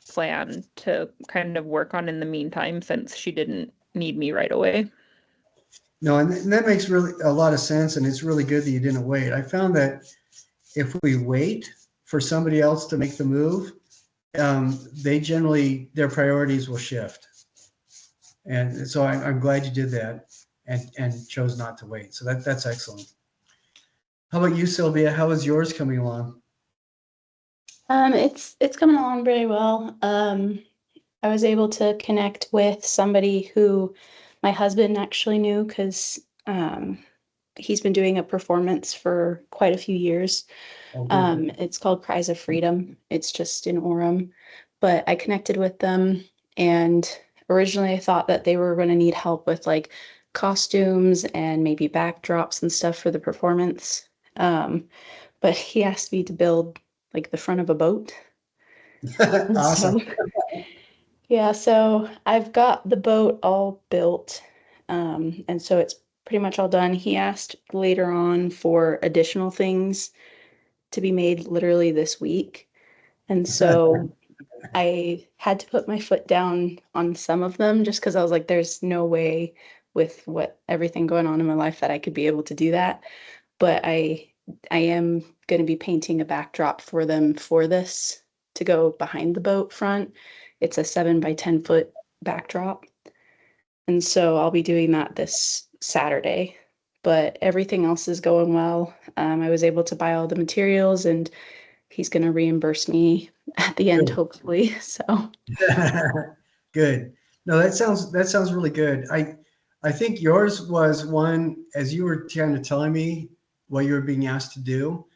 plan to kind of work on in the meantime, since she didn't need me right away. No, and that makes really a lot of sense, and it's really good that you didn't wait. I found that if we wait for somebody else to make the move, their priorities will shift. And so I'm glad you did that and chose not to wait. So that's excellent. How about you, Sylvia? How is yours coming along? It's coming along very well. I was able to connect with somebody who my husband actually knew because he's been doing a performance for quite a few years. It's called Cries of Freedom. It's just in Orem, but I connected with them, and originally I thought that they were going to need help with like costumes and maybe backdrops and stuff for the performance. But he asked me to build like the front of a boat. And Awesome. so, yeah, so I've got the boat all built. And so it's pretty much all done. He asked later on for additional things to be made literally this week. And so I had to put my foot down on some of them just because I was like, there's no way with what everything going on in my life that I could be able to do that. But I am going to be painting a backdrop for them for this to go behind the boat front. It's a 7 by 10 foot backdrop. And so I'll be doing that this Saturday. But everything else is going well. I was able to buy all the materials and he's going to reimburse me at the end, Good. hopefully. So Good. No, that sounds really good. I think yours was one, as you were kind of telling me what you were being asked to do.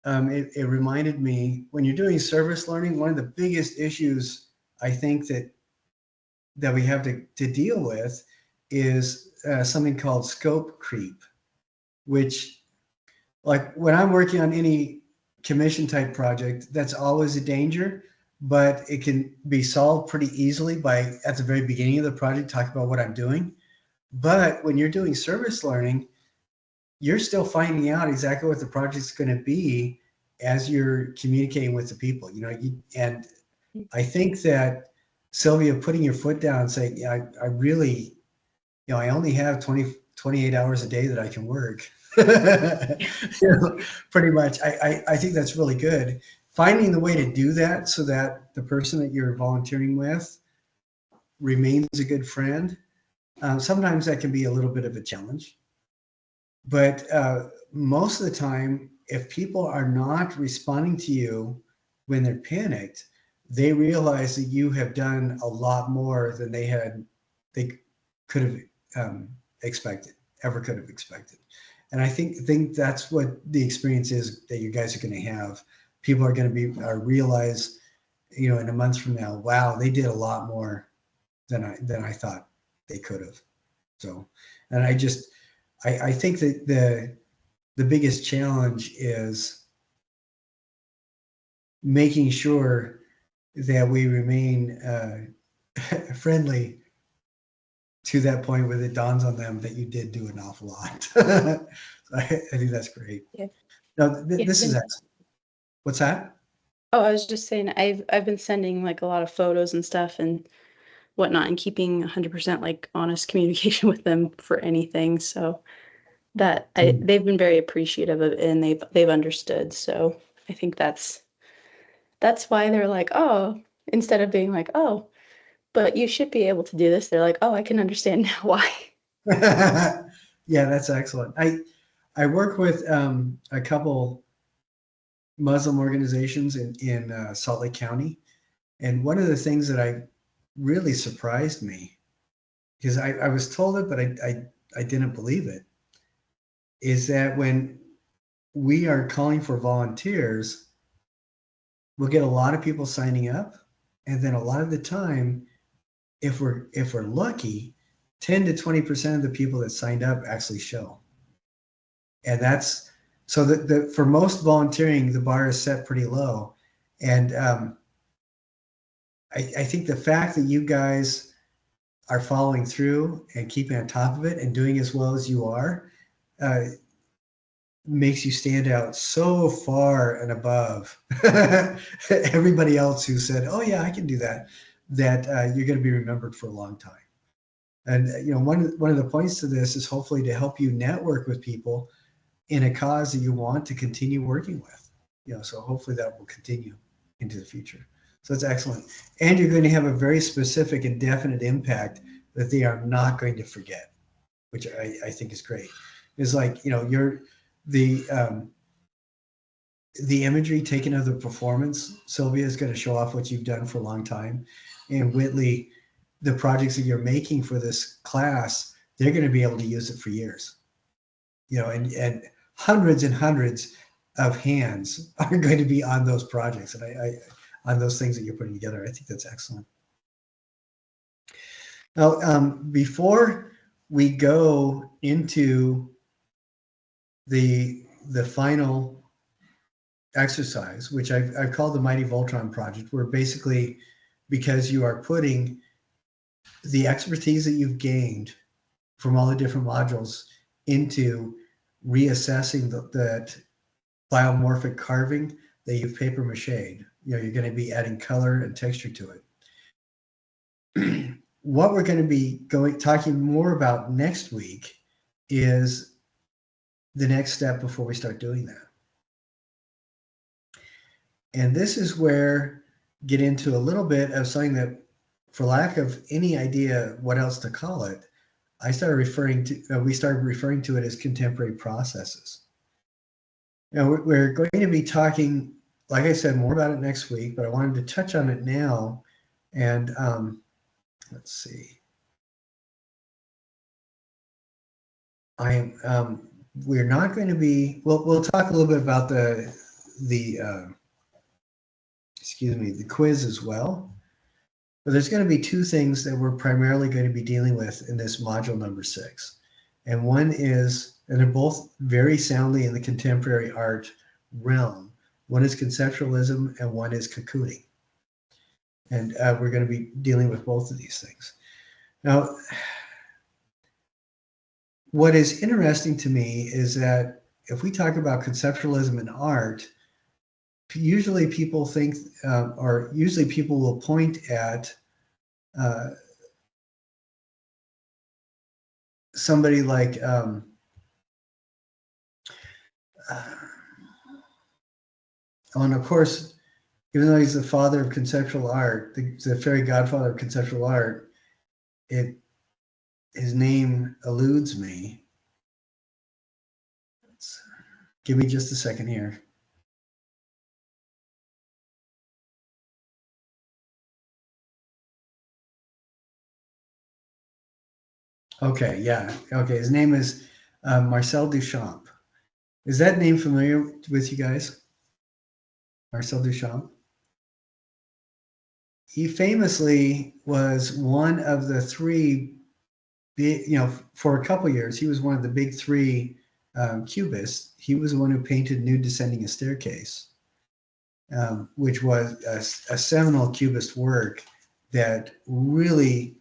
It reminded me when you're doing service learning, one of the biggest issues I think that we have to deal with is something called scope creep, which, like when I'm working on any commission type project, that's always a danger, but it can be solved pretty easily by at the very beginning of the project, talk about what I'm doing. But when you're doing service learning, you're still finding out exactly what the project's going to be as you're communicating with the people, and I think that Sylvia, putting your foot down and saying, yeah, I really, I only have 28 hours a day that I can work. Pretty much. I think that's really good. Finding the way to do that so that the person that you're volunteering with remains a good friend. Sometimes that can be a little bit of a challenge. But most of the time, if people are not responding to you when they're panicked, they realize that you have done a lot more than they could have ever could have expected. And I think that's what the experience is that you guys are going to have. People are going to be realize, in a month from now, wow, they did a lot more than I thought they could have. So, and I think that the biggest challenge is making sure that we remain friendly to that point where it dawns on them that you did do an awful lot. So I think that's great. Yeah. No, Yeah, this is excellent. What's that? oh, I was just saying I've been sending like a lot of photos and stuff and whatnot and keeping 100% like honest communication with them for anything. So that they've been very appreciative of it and they've understood. So I think that's why they're like, oh, instead of being like, oh, but you should be able to do this, they're like, oh, I can understand now why. Yeah, that's excellent. I work with a couple Muslim organizations in Salt Lake County, and one of the things that I really surprised me, because I was told it, but I didn't believe it, is that when we are calling for volunteers, we'll get a lot of people signing up, and then a lot of the time, if we're lucky, 10 to 20% of the people that signed up actually show. And that's so that for most volunteering, the bar is set pretty low. And I think the fact that you guys are following through and keeping on top of it and doing as well as you are makes you stand out so far and above everybody else who said, oh yeah, I can do that, that you're going to be remembered for a long time. And one of the points to this is hopefully to help you network with people in a cause that you want to continue working with. So hopefully that will continue into the future. So that's excellent. And you're going to have a very specific and definite impact that they are not going to forget, which I think is great. It's like, you're the imagery taken of the performance. Sylvia is going to show off what you've done for a long time. And Whitley, the projects that you're making for this class, they're going to be able to use it for years. And hundreds and hundreds of hands are going to be on those projects and I on those things that you're putting together. I think that's excellent. Now, before we go into the final exercise, which I've called the Mighty Voltron Project, where basically, because you are putting the expertise that you've gained from all the different modules into reassessing that biomorphic carving that you've paper mache'd. You're going to be adding color and texture to it. What we're going to be talking more about next week is the next step before we start doing that. And this is where get into a little bit of something that, for lack of any idea what else to call it, we started referring to it as contemporary processes. Now, we're going to be talking, like I said, more about it next week, but I wanted to touch on it now. And let's see. We're not going to be, we'll talk a little bit about the quiz as well. But there's going to be two things that we're primarily going to be dealing with in this module number 6. And one is, and they're both very soundly in the contemporary art realm. One is conceptualism and one is cocooning. And we're going to be dealing with both of these things. Now, what is interesting to me is that if we talk about conceptualism in art, usually people think, or usually people will point at somebody like, and of course, even though he's the father of conceptual art, the fairy godfather of conceptual art, his name eludes me. Give me just a second here. Okay, yeah. Okay, his name is Marcel Duchamp. Is that name familiar with you guys? Marcel Duchamp? He famously was one of the three big, for a couple years, he was one of the big three cubists. He was the one who painted Nude Descending a Staircase, which was a seminal cubist work that really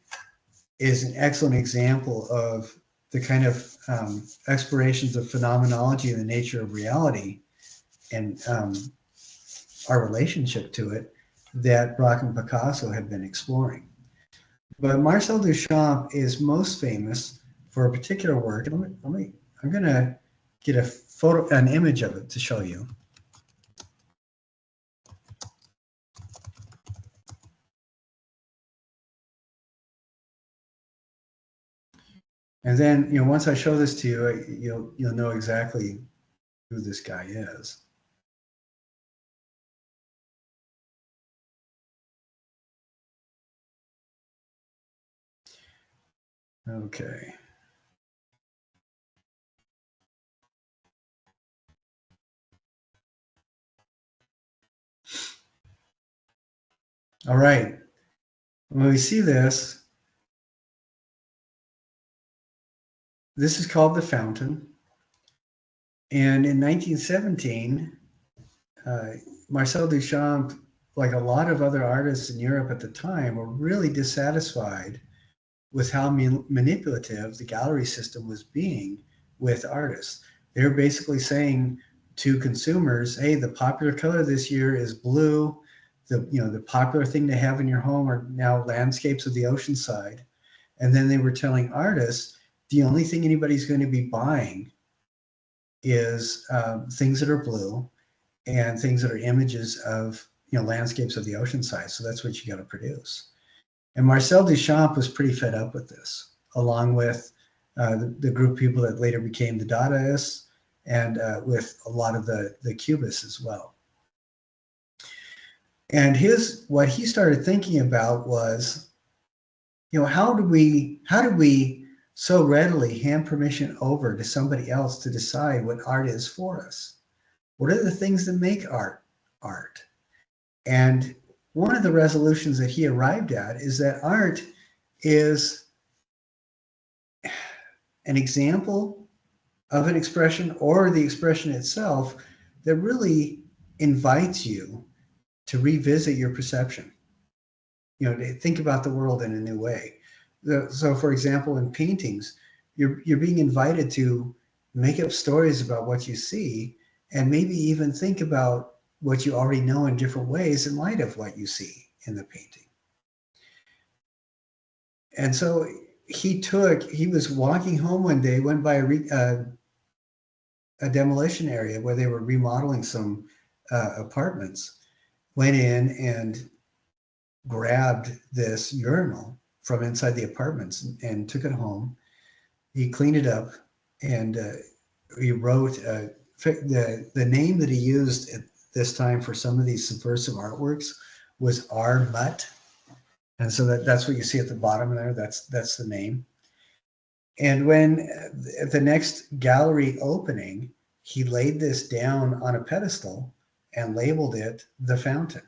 is an excellent example of the kind of explorations of phenomenology and the nature of reality and our relationship to it that Braque and Picasso had been exploring. But Marcel Duchamp is most famous for a particular work. And I'm going to get an image of it to show you. And then, once I show this to you, you'll know exactly who this guy is. Okay. All right. When we see this, this is called The Fountain. And in 1917, Marcel Duchamp, like a lot of other artists in Europe at the time, were really dissatisfied with how manipulative the gallery system was being with artists. They were basically saying to consumers, hey, the popular color this year is blue. The popular thing to have in your home are now landscapes of the ocean side. And then they were telling artists, the only thing anybody's going to be buying is things that are blue and things that are images of landscapes of the ocean side. So that's what you got to produce. And Marcel Duchamp was pretty fed up with this, along with the group of people that later became the Dadaists and with a lot of the Cubists as well. And what he started thinking about was, how do we so readily hand permission over to somebody else to decide what art is for us? What are the things that make art? And one of the resolutions that he arrived at is that art is an example of an expression or the expression itself that really invites you to revisit your perception, to think about the world in a new way. So for example, in paintings, you're being invited to make up stories about what you see, and maybe even think about what you already know in different ways in light of what you see in the painting. And so he was walking home one day, went by a demolition area where they were remodeling some apartments, went in and grabbed this urinal from inside the apartments and took it home. He cleaned it up, and he wrote the name that he used at this time for some of these subversive artworks was R. Mutt. And so that's what you see at the bottom there. That's the name. And when at the next gallery opening, he laid this down on a pedestal and labeled it The Fountain.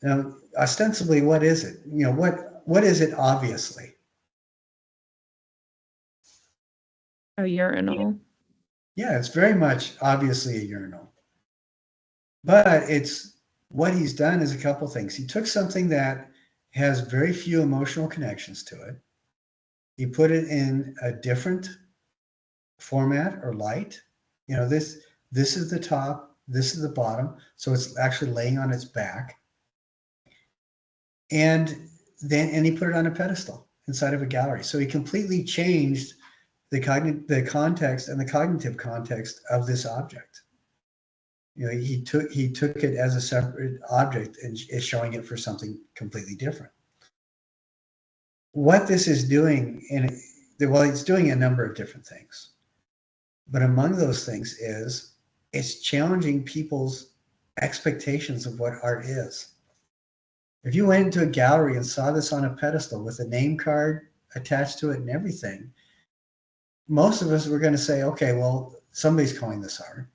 Now, ostensibly, what is it? What is it obviously? A urinal. Yeah, it's very much obviously a urinal. But what he's done is a couple things. He took something that has very few emotional connections to it. He put it in a different format or light. This is the top, this is the bottom, so it's actually laying on its back. And he put it on a pedestal inside of a gallery. So he completely changed the context and the cognitive context of this object. He took it as a separate object and is showing it for something completely different. What this is doing, it's doing a number of different things. But among those things is it's challenging people's expectations of what art is. If you went into a gallery and saw this on a pedestal with a name card attached to it and everything, most of us were going to say, okay, well, somebody's calling this art.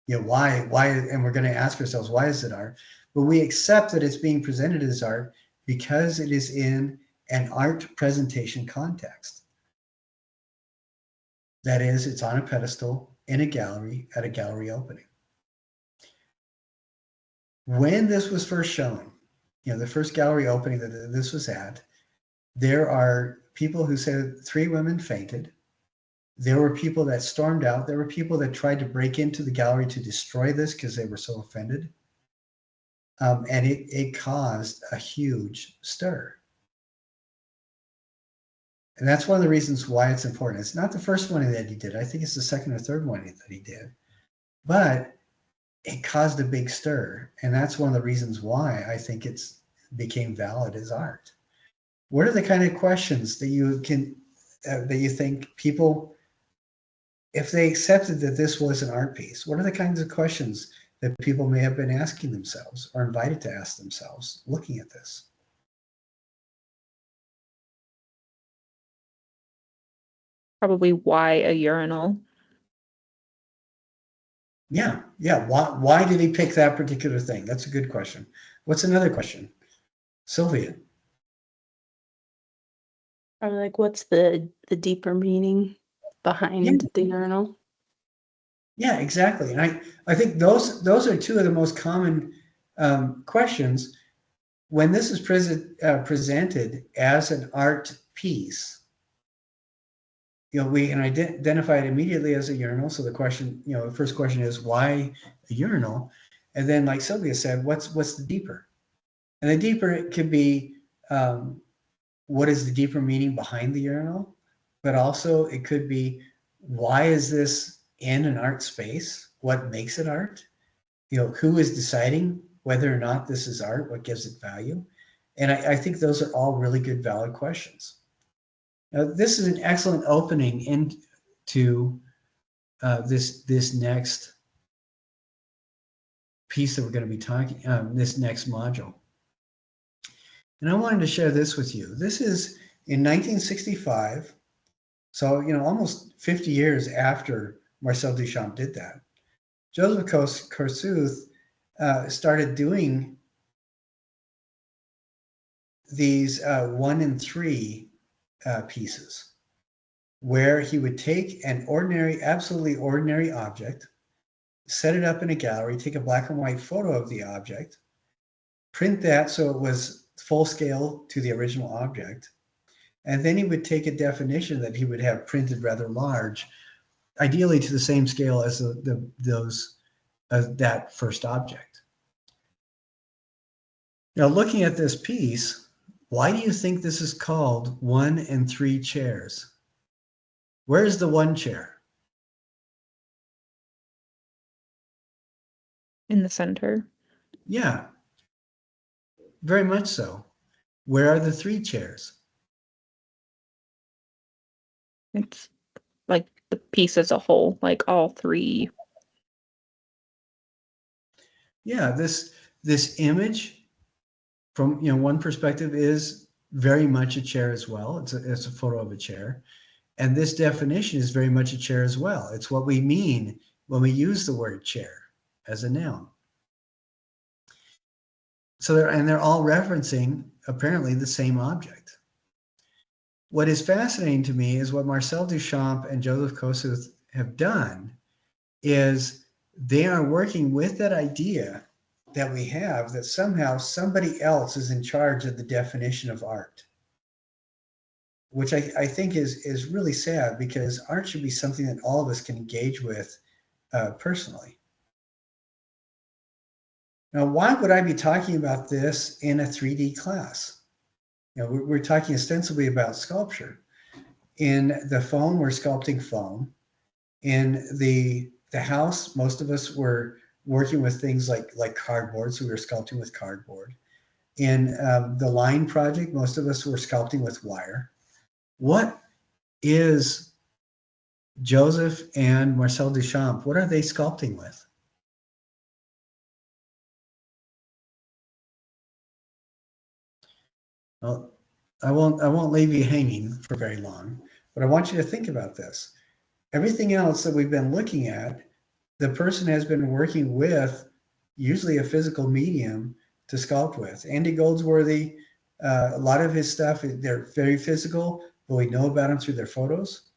Why? And we're going to ask ourselves, why is it art? But we accept that it's being presented as art because it is in an art presentation context. That is, it's on a pedestal in a gallery at a gallery opening. When this was first shown, the first gallery opening that this was at, there are people who said 3 women fainted. There were people that stormed out. There were people that tried to break into the gallery to destroy this because they were so offended. And it caused a huge stir. And that's one of the reasons why it's important. It's not the first one that he did. I think it's the second or third one that he did. But it caused a big stir. And that's one of the reasons why I think it became valid as art. What are the kind of questions that you think people, if they accepted that this was an art piece, what are the kinds of questions that people may have been asking themselves or invited to ask themselves looking at this? Probably why a urinal. Yeah. Why did he pick that particular thing? That's a good question. What's another question? Sylvia. Probably like, what's the deeper meaning behind the urinal? Yeah, exactly. And I think those are 2 of the most common questions when this is presented as an art piece. We can identify it immediately as a urinal. So the question, the first question is why a urinal? And then, like Sylvia said, what's the deeper? And the deeper it could be, what is the deeper meaning behind the urinal? But also it could be, why is this in an art space? What makes it art? Who is deciding whether or not this is art? What gives it value? And I think those are all really good, valid questions. Now, this is an excellent opening into this next piece that we're going to be talking, this next module. And I wanted to share this with you. This is in 1965. So, almost 50 years after Marcel Duchamp did that. Joseph Kosuth started doing these 1 in 3 pieces, where he would take an ordinary, absolutely ordinary object, set it up in a gallery, take a black and white photo of the object, print that so it was full scale to the original object, and then he would take a definition that he would have printed rather large, ideally to the same scale as that first object. Now, looking at this piece, why do you think this is called 1 and 3 chairs? Where's the 1 chair? In the center. Yeah, very much so. Where are the 3 chairs? It's like the piece as a whole, like all 3. Yeah, this image from one perspective is very much a chair as well. It's a photo of a chair. And this definition is very much a chair as well. It's what we mean when we use the word chair as a noun. So they're all referencing apparently the same object. What is fascinating to me is what Marcel Duchamp and Joseph Kosuth have done is they are working with that idea that we have that somehow somebody else is in charge of the definition of art, which I think is really sad, because art should be something that all of us can engage with personally. Now, why would I be talking about this in a 3D class? We're talking ostensibly about sculpture. In the phone, we're sculpting foam. In the house, most of us were working with things like cardboard, so we were sculpting with cardboard. In the line project, most of us were sculpting with wire. What is Joseph and Marcel Duchamp, what are they sculpting with? Well, I won't leave you hanging for very long, but I want you to think about this. Everything else that we've been looking at, the person has been working with usually a physical medium to sculpt with. Andy Goldsworthy, a lot of his stuff, they're very physical, but we know about them through their photos.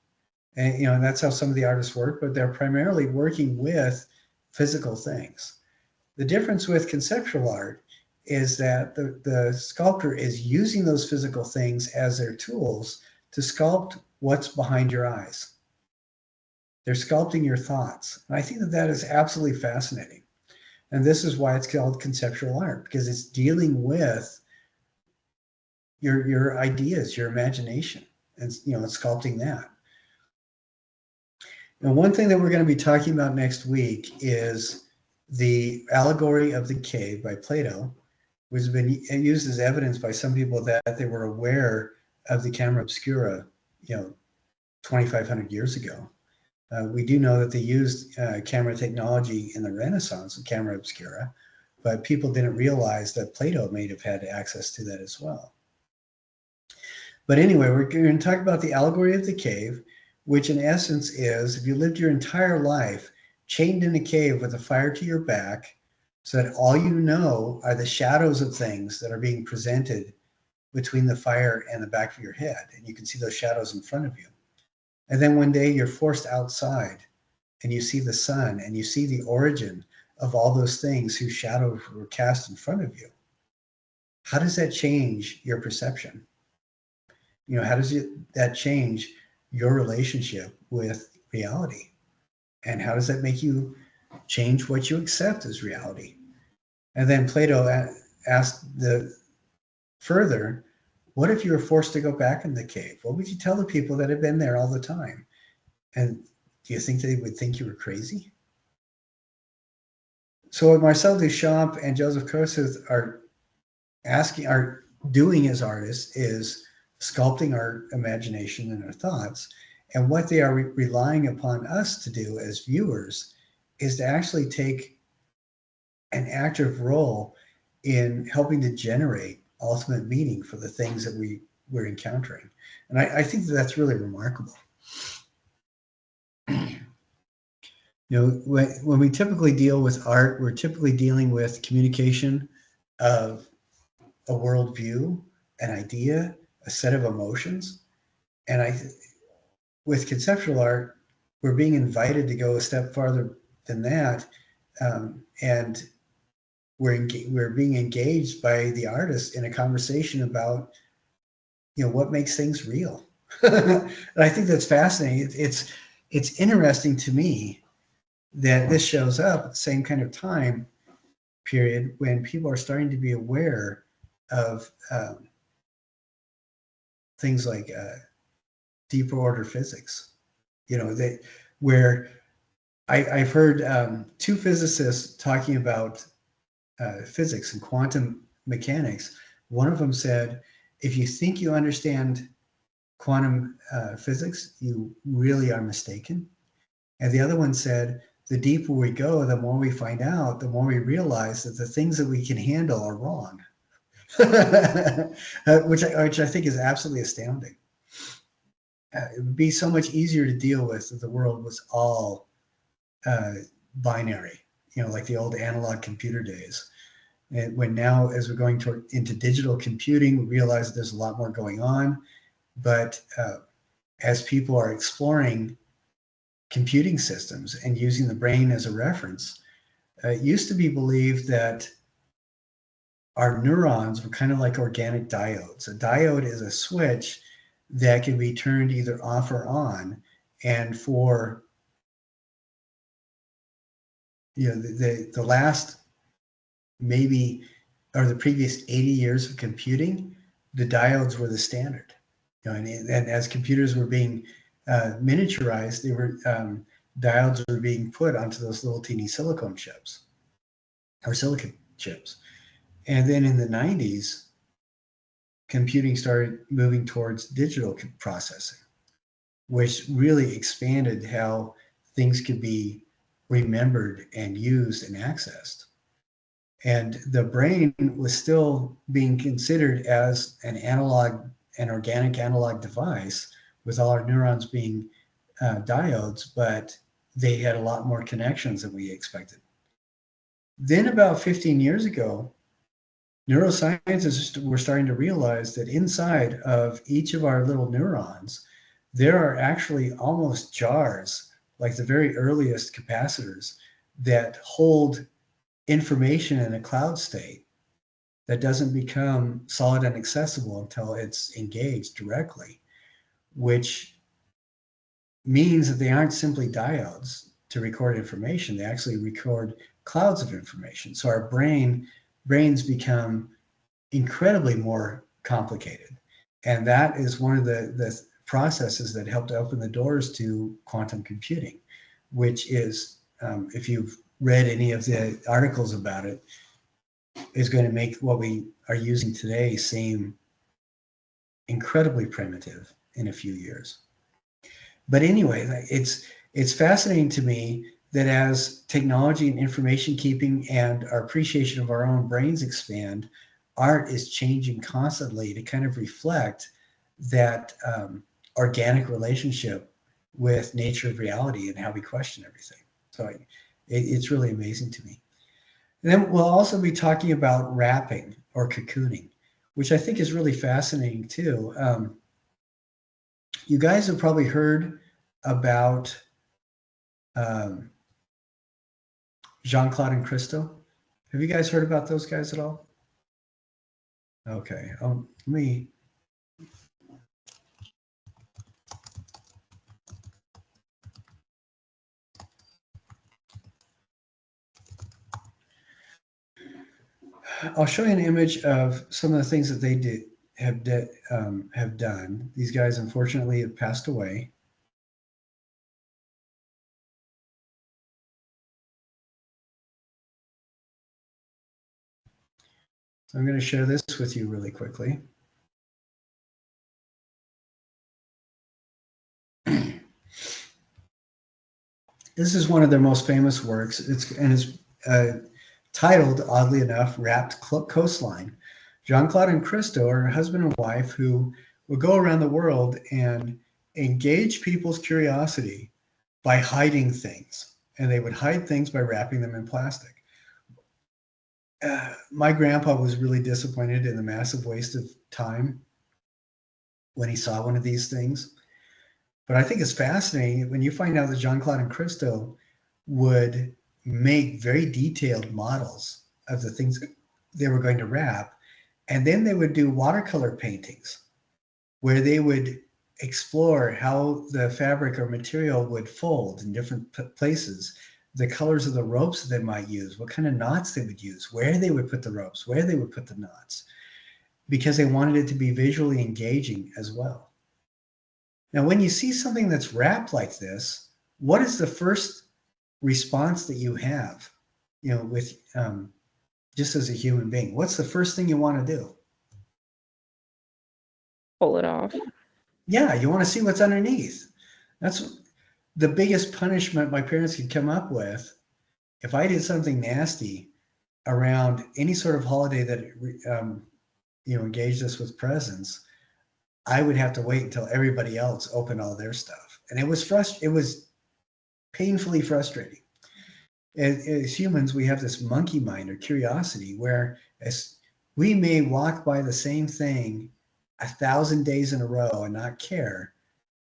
And, and that's how some of the artists work, but they're primarily working with physical things. The difference with conceptual art is that the sculptor is using those physical things as their tools to sculpt what's behind your eyes. They're sculpting your thoughts. And I think that is absolutely fascinating. And this is why it's called conceptual art, because it's dealing with your ideas, your imagination, and it's sculpting that. And one thing that we're going to be talking about next week is the allegory of the cave by Plato, which has been used as evidence by some people that they were aware of the camera obscura, 2,500 years ago. We do know that they used camera technology in the Renaissance, the camera obscura, but people didn't realize that Plato may have had access to that as well. But anyway, we're going to talk about the allegory of the cave, which in essence is, if you lived your entire life chained in a cave with a fire to your back, so that all you know are the shadows of things that are being presented between the fire and the back of your head, and you can see those shadows in front of you. And then one day you're forced outside and you see the sun and you see the origin of all those things whose shadows were cast in front of you. How does that change your perception? How does that change your relationship with reality? And how does that make you change what you accept as reality? And then Plato asked further, what if you were forced to go back in the cave? What would you tell the people that had been there all the time? And do you think they would think you were crazy? So what Marcel Duchamp and Joseph Kosuth are doing as artists is sculpting our imagination and our thoughts. And what they are relying upon us to do as viewers is to actually take an active role in helping to generate ultimate meaning for the things that we're encountering. And I think that's really remarkable. When we typically deal with art, we're typically dealing with communication of a worldview, an idea, a set of emotions. And with conceptual art, we're being invited to go a step farther than that, and we're being engaged by the artist in a conversation about, what makes things real. And I think that's fascinating. It's interesting to me that this shows up at the same kind of time period when people are starting to be aware of things like deeper order physics. Where I've heard two physicists talking about physics and quantum mechanics. One of them said, if you think you understand quantum physics, you really are mistaken. And the other one said, the deeper we go, the more we find out, the more we realize that the things that we can handle are wrong. which I think is absolutely astounding. It would be so much easier to deal with if the world was all binary, like the old analog computer days. And when now, as we're going into digital computing, we realize that there's a lot more going on. But as people are exploring computing systems and using the brain as a reference, it used to be believed that our neurons were kind of like organic diodes. A diode is a switch that can be turned either off or on. And for the last maybe, or the previous 80 years of computing, the diodes were the standard. And as computers were being miniaturized, diodes were being put onto those little teeny silicon chips. And then in the 90s, computing started moving towards digital processing, which really expanded how things could be remembered and used and accessed. And the brain was still being considered as an organic analog device, with all our neurons being diodes, but they had a lot more connections than we expected. Then about 15 years ago, neuroscientists were starting to realize that inside of each of our little neurons, there are actually almost jars, like the very earliest capacitors, that hold information in a cloud state that doesn't become solid and accessible until it's engaged directly, which means that they aren't simply diodes to record information. They actually record clouds of information. So our brains become incredibly more complicated. And that is one of the processes that helped open the doors to quantum computing, which is, if you've read any of the articles about it, is going to make what we are using today seem incredibly primitive in a few years. But anyway, it's fascinating to me that as technology and information keeping and our appreciation of our own brains expand, art is changing constantly to kind of reflect that organic relationship with nature of reality and how we question everything. So it's really amazing to me. And then we'll also be talking about wrapping or cocooning, which I think is really fascinating too. You guys have probably heard about Jean-Claude and Christo. Have you guys heard about those guys at all? Okay, I'll show you an image of some of the things that they have done. These guys unfortunately have passed away. So I'm going to share this with you really quickly. This is one of their most famous works. It's titled, oddly enough, Wrapped Coastline. Jean-Claude and Christo are a husband and wife who will go around the world and engage people's curiosity by hiding things. And they would hide things by wrapping them in plastic. My grandpa was really disappointed in the massive waste of time when he saw one of these things. But I think it's fascinating when you find out that Jean-Claude and Christo would make very detailed models of the things they were going to wrap. And then they would do watercolor paintings where they would explore how the fabric or material would fold in different places, the colors of the ropes that they might use, what kind of knots they would use, where they would put the ropes, where they would put the knots, because they wanted it to be visually engaging as well. Now, when you see something that's wrapped like this, what is the first response that you have, with just as a human being? What's the first thing you want to do? Pull it off. Yeah, you want to see what's underneath. That's the biggest punishment my parents could come up with. If I did something nasty around any sort of holiday that engaged us with presents, I would have to wait until everybody else opened all their stuff, and it was painfully frustrating. As humans, we have this monkey mind or curiosity, where as we may walk by the same thing 1,000 days in a row and not care,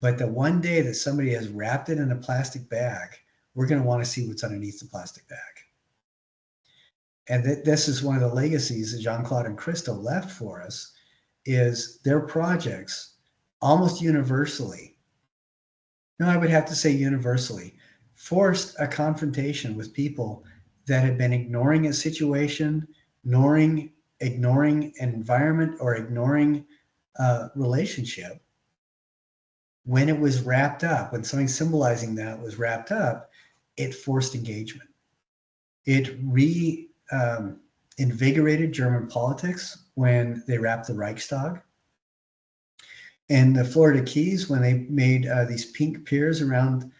but the one day that somebody has wrapped it in a plastic bag, we're going to want to see what's underneath the plastic bag. And this is one of the legacies that Jean-Claude and Christo left for us, is their projects almost universally, no, I would have to say universally, forced a confrontation with people that had been ignoring a situation, ignoring an environment, or ignoring a relationship. When it was wrapped up, when something symbolizing that was wrapped up, it forced engagement. It invigorated German politics when they wrapped the Reichstag. And the Florida Keys, when they made these pink piers around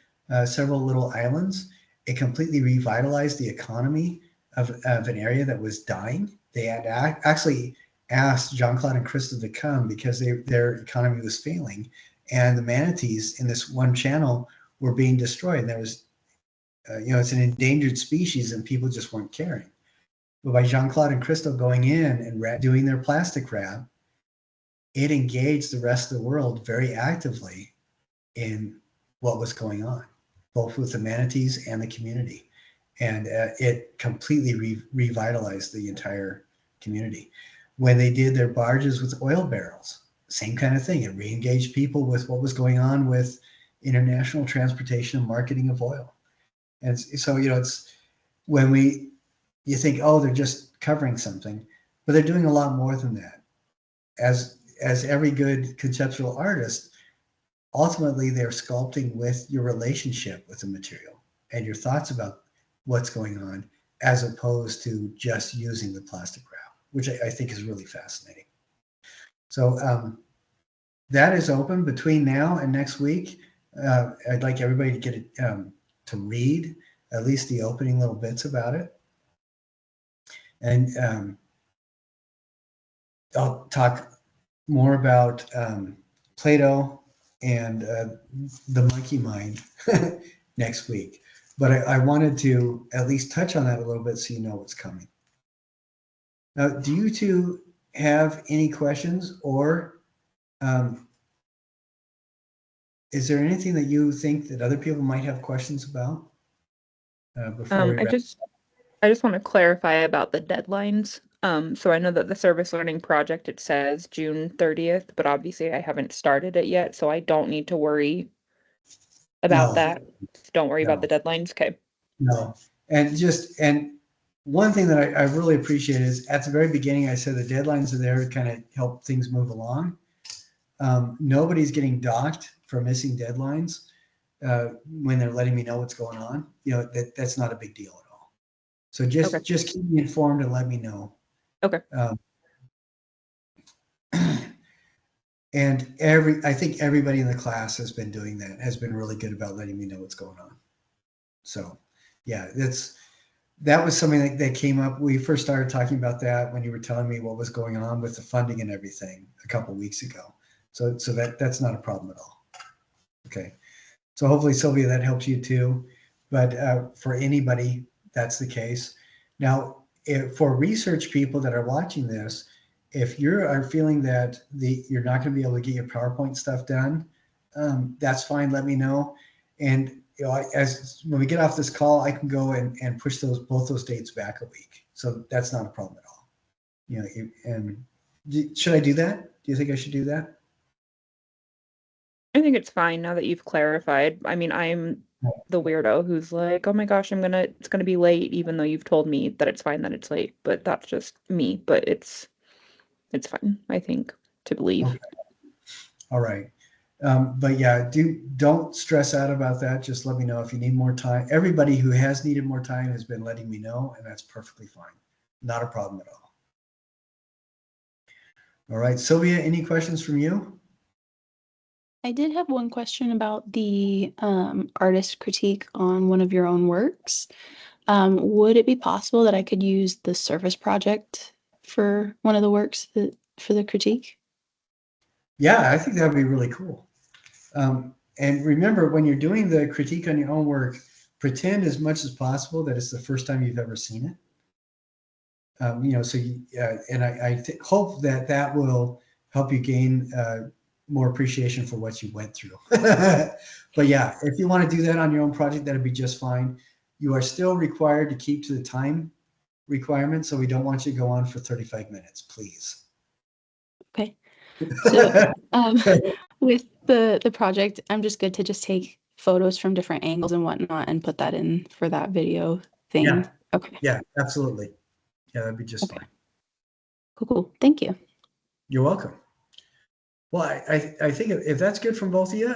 several little islands, it completely revitalized the economy of an area that was dying. They had actually asked Jean-Claude and Christo to come because their economy was failing, and the manatees in this one channel were being destroyed. And there was, it's an endangered species, and people just weren't caring. But by Jean-Claude and Christo going in and doing their plastic wrap, it engaged the rest of the world very actively in what was going on, both with the manatees and the community. And it completely revitalized the entire community. When they did their barges with oil barrels, same kind of thing. It re-engaged people with what was going on with international transportation and marketing of oil. And so, it's when you think, oh, they're just covering something, but they're doing a lot more than that. As every good conceptual artist, ultimately they're sculpting with your relationship with the material and your thoughts about what's going on, as opposed to just using the plastic wrap, which I think is really fascinating. So that is open between now and next week. I'd like everybody to get it to read at least the opening little bits about it. And I'll talk more about Plato and the monkey mind next week. But I wanted to at least touch on that a little bit so you know what's coming. Now, do you two have any questions, or is there anything that you think that other people might have questions about? I just want to clarify about the deadlines. So I know that the service learning project, it says June 30th, but obviously I haven't started it yet, so I don't need to worry about that. Don't worry about the deadlines. Okay. No. And one thing that I really appreciate is at the very beginning, I said the deadlines are there to kind of help things move along. Nobody's getting docked for missing deadlines when they're letting me know what's going on. That's not a big deal at all. So just keep me informed and let me know. Okay. And I think everybody in the class has been doing that, has been really good about letting me know what's going on. So yeah, that was something that came up. We first started talking about that when you were telling me what was going on with the funding and everything a couple of weeks ago. So that's not a problem at all. Okay. So hopefully, Sylvia, that helps you too. But for anybody, that's the case. Now, for research people that are watching this, if you are feeling that you're not going to be able to get your PowerPoint stuff done, that's fine. Let me know. And as when we get off this call, I can go and push both those dates back a week. So that's not a problem at all. And should I do that? Do you think I should do that? I think it's fine now that you've clarified. I mean, I'm the weirdo who's like, oh my gosh, it's gonna be late, even though you've told me that it's fine that it's late. But that's just me. But it's fine, I think, to believe. Okay. All right. But yeah, don't stress out about that. Just let me know if you need more time. Everybody who has needed more time has been letting me know, and that's perfectly fine. Not a problem at all. All right, Sylvia, any questions from you? I did have one question about the artist critique on one of your own works. Would it be possible that I could use the service project for one of the works for the critique? Yeah, I think that would be really cool. And remember, when you're doing the critique on your own work, pretend as much as possible that it's the first time you've ever seen it. And I hope that will help you gain more appreciation for what you went through. But yeah, if you want to do that on your own project, that'd be just fine. You are still required to keep to the time requirement, so we don't want you to go on for 35 minutes, please. Okay. So with the project, I'm just good to just take photos from different angles and whatnot and put that in for that video thing. Yeah. Okay. Yeah, absolutely. Yeah, that'd be just Okay. fine. Cool. Thank you. You're welcome. Well, I think if that's good from both of you,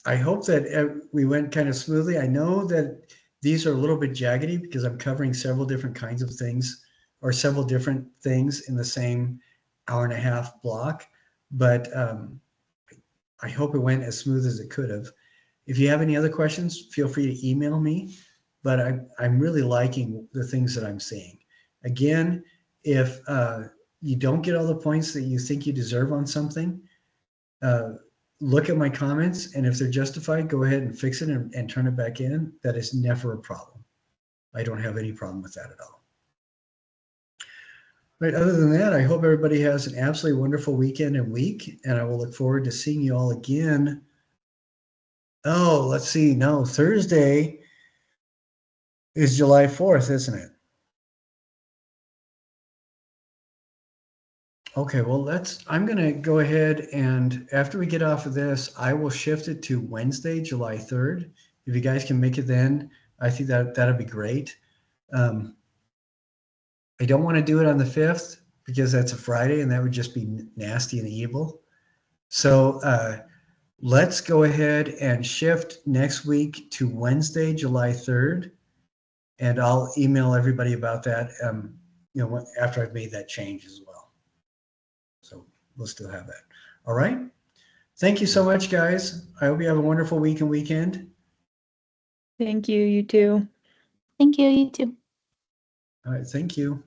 I hope that we went kind of smoothly. I know that these are a little bit jaggedy because I'm covering several different kinds of things or several different things in the same hour-and-a-half block, but I hope it went as smooth as it could have. If you have any other questions, feel free to email me, but I'm really liking the things that I'm seeing. Again, if you don't get all the points that you think you deserve on something, look at my comments, and if they're justified, go ahead and fix it and turn it back in. That is never a problem. I don't have any problem with that at all. Right, other than that, I hope everybody has an absolutely wonderful weekend and week, and I will look forward to seeing you all again. Oh, let's see. No, Thursday is July 4th, isn't it? Okay, well, I'm going to go ahead, and after we get off of this, I will shift it to Wednesday, July 3rd. If you guys can make it then, I think that'd be great. I don't want to do it on the 5th because that's a Friday, and that would just be nasty and evil. So let's go ahead and shift next week to Wednesday, July 3rd, and I'll email everybody about that after I've made that change as well. So we'll still have that. All right. Thank you so much, guys. I hope you have a wonderful week and weekend. Thank you. You too. Thank you. You too. All right. Thank you.